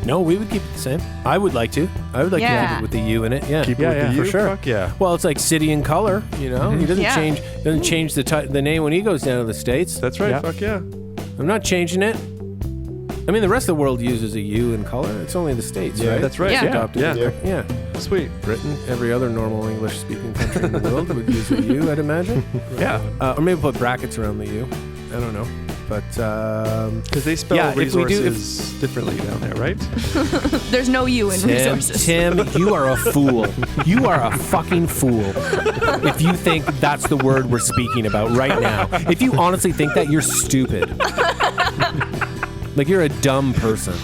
No, we would keep it the same. I would like to. I would like to Yeah. keep it with the U in it. Yeah, Keep Yeah, it with yeah, the for U? sure. Fuck yeah. Well, it's like City and Color. He doesn't Yeah. change the name when he goes down to the States. That's right. Yeah. Fuck yeah. I'm not changing it. I mean, the rest of the world uses a U in color. It's only the States, Yeah, right? That's right. Yeah. Adopted Yeah. it. Yeah. Sweet. Britain, every other normal English-speaking country in the world would use a U, I'd imagine. Yeah. Or maybe put brackets around the U. I don't know. But Because they spell Yeah, if we do- resources differently down there, right? There's no you in resources. Tim, you are a fool. You are a fucking fool. If you think that's the word we're speaking about right now, if you honestly think that, you're stupid. Like you're a dumb person.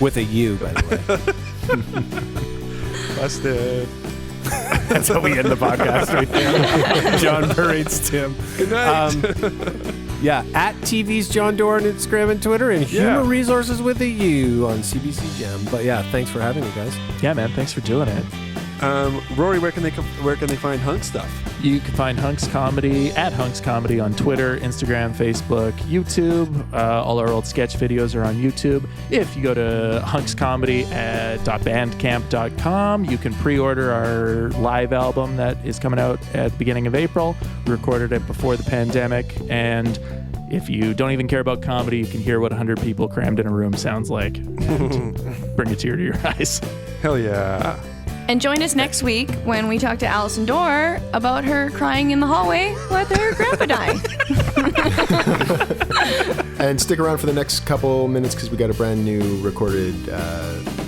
With a U, by the way. Busted. That's how we end the podcast right there. John berates Tim. Good night. Yeah, at TV's Jon Dore on Instagram and Twitter, and Yeah. Humour Resources with a U on CBC Gem. But yeah, thanks for having me, guys. Yeah, man. Thanks for doing it. Rory, where can they find Hunk stuff? You can find Hunks Comedy at Hunks Comedy on Twitter, Instagram, Facebook, YouTube. All our old sketch videos are on YouTube. If you go to hunkscomedy.bandcamp.com, you can pre-order our live album that is coming out at the beginning of April. We recorded it before the pandemic, and if you don't even care about comedy, you can hear what 100 people crammed in a room sounds like. And bring a tear to your eyes. Hell yeah. And join us next week when we talk to Alison Dore about her crying in the hallway with her grandpa dying. And stick around for the next couple minutes because we got a brand new recorded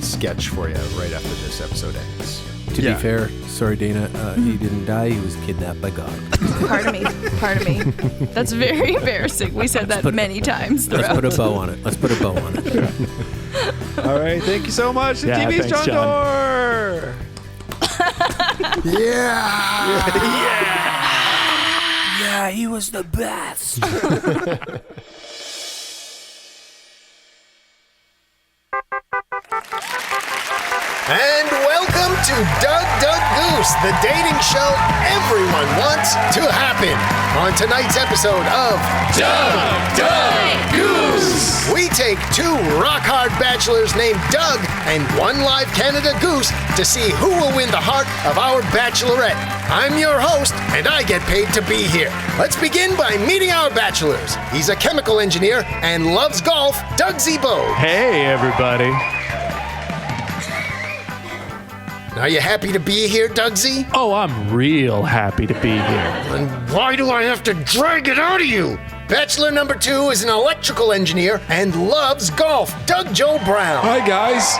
sketch for you right after this episode ends. To be fair, sorry, Dana, he didn't die. He was kidnapped by God. Pardon me. That's very embarrassing. We said that many times throughout. Let's put a bow on it. All right, thank you so much. The Yeah, TV's thanks, Jon Dore. Yeah, he was the best. And welcome to Doug Goose, the dating show everyone wants to happen. On tonight's episode of Doug Goose, we take two rock-hard bachelors named Doug and one live Canada Goose to see who will win the heart of our bachelorette. I'm your host, and I get paid to be here. Let's begin by meeting our bachelors. He's a chemical engineer and loves golf, Doug Zebo. Hey, everybody. Are you happy to be here, Doug Z? Oh, I'm real happy to be here. And why do I have to drag it out of you? Bachelor number 2 is an electrical engineer and loves golf, Doug Joe Brown. Hi, guys.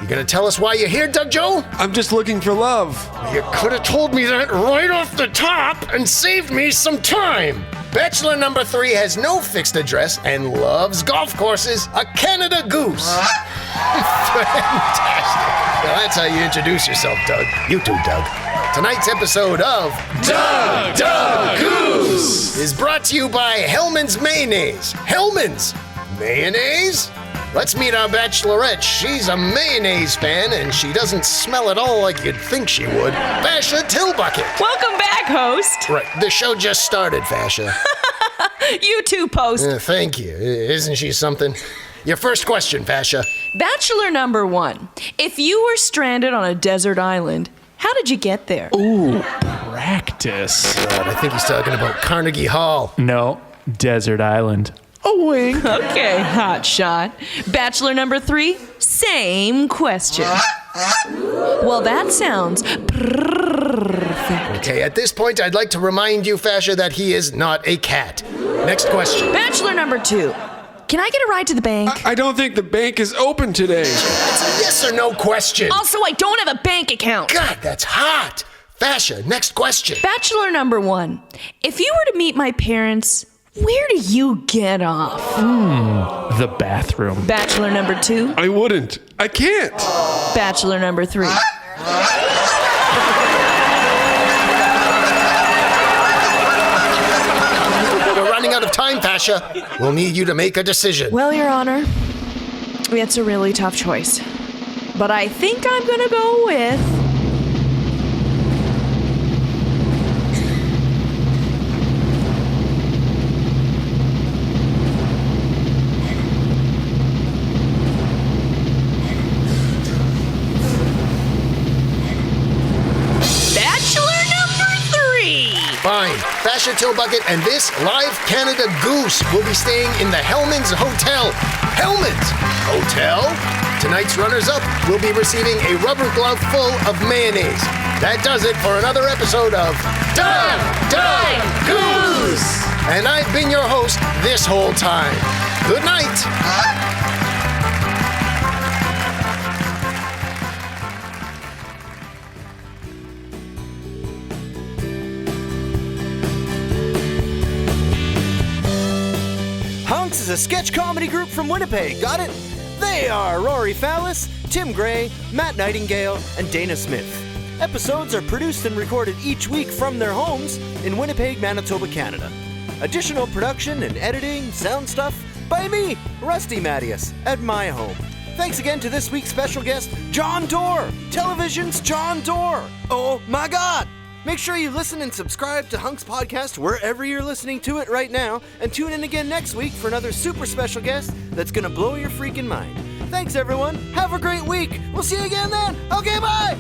You gonna tell us why you're here, Doug Joe? I'm just looking for love. You could have told me that right off the top and saved me some time. Bachelor number 3 has no fixed address and loves golf courses, a Canada Goose. Fantastic. Now that's how you introduce yourself, Doug. You too, Doug. Tonight's episode of Doug Goose is brought to you by Hellman's Mayonnaise. Hellman's Mayonnaise? Let's meet our bachelorette. She's a mayonnaise fan, and she doesn't smell at all like you'd think she would. Fascia Tillbucket. Welcome back, host. Right, the show just started, Fascia. You too, post. Thank you. Isn't she something? Your first question, Fascia. Bachelor number 1. If you were stranded on a desert island, how did you get there? Ooh, practice. God, I think he's talking about Carnegie Hall. No, desert island. A wink. Okay, hot shot. Bachelor number 3, same question. Well, that sounds perfect. Okay, at this point, I'd like to remind you, Fascia, that he is not a cat. Next question. Bachelor number 2, can I get a ride to the bank? I don't think the bank is open today. It's a yes or no question. Also, I don't have a bank account. God, that's hot. Fascia, next question. Bachelor number 1, if you were to meet my parents, where do you get off? The bathroom. Bachelor number 2, I wouldn't. I can't. Bachelor number 3. We're running out of time, Fascia. We'll need you to make a decision. Well, Your Honor, it's a really tough choice. But I think I'm gonna go with... Bachelor number 3! Fine. Fascia Tillbucket and this live Canada Goose will be staying in the Hellman's Hotel. Hellman's Hotel? Tonight's runners-up will be receiving a rubber glove full of mayonnaise. That does it for another episode of Doug Goose! And I've been your host this whole time. Good night. HUNKS is a sketch comedy group from Winnipeg, got it? They are Rory Fallis, Tim Gray, Matt Nightingale, and Dana Smith. Episodes are produced and recorded each week from their homes in Winnipeg, Manitoba, Canada. Additional production and editing, sound stuff, by me, Rusty Mattias, at my home. Thanks again to this week's special guest, Jon Dore, television's Jon Dore. Oh my God! Make sure you listen and subscribe to HUNKS Podcast wherever you're listening to it right now, and tune in again next week for another super special guest that's gonna blow your freaking mind. Thanks everyone, have a great week. We'll see you again then. Okay, bye!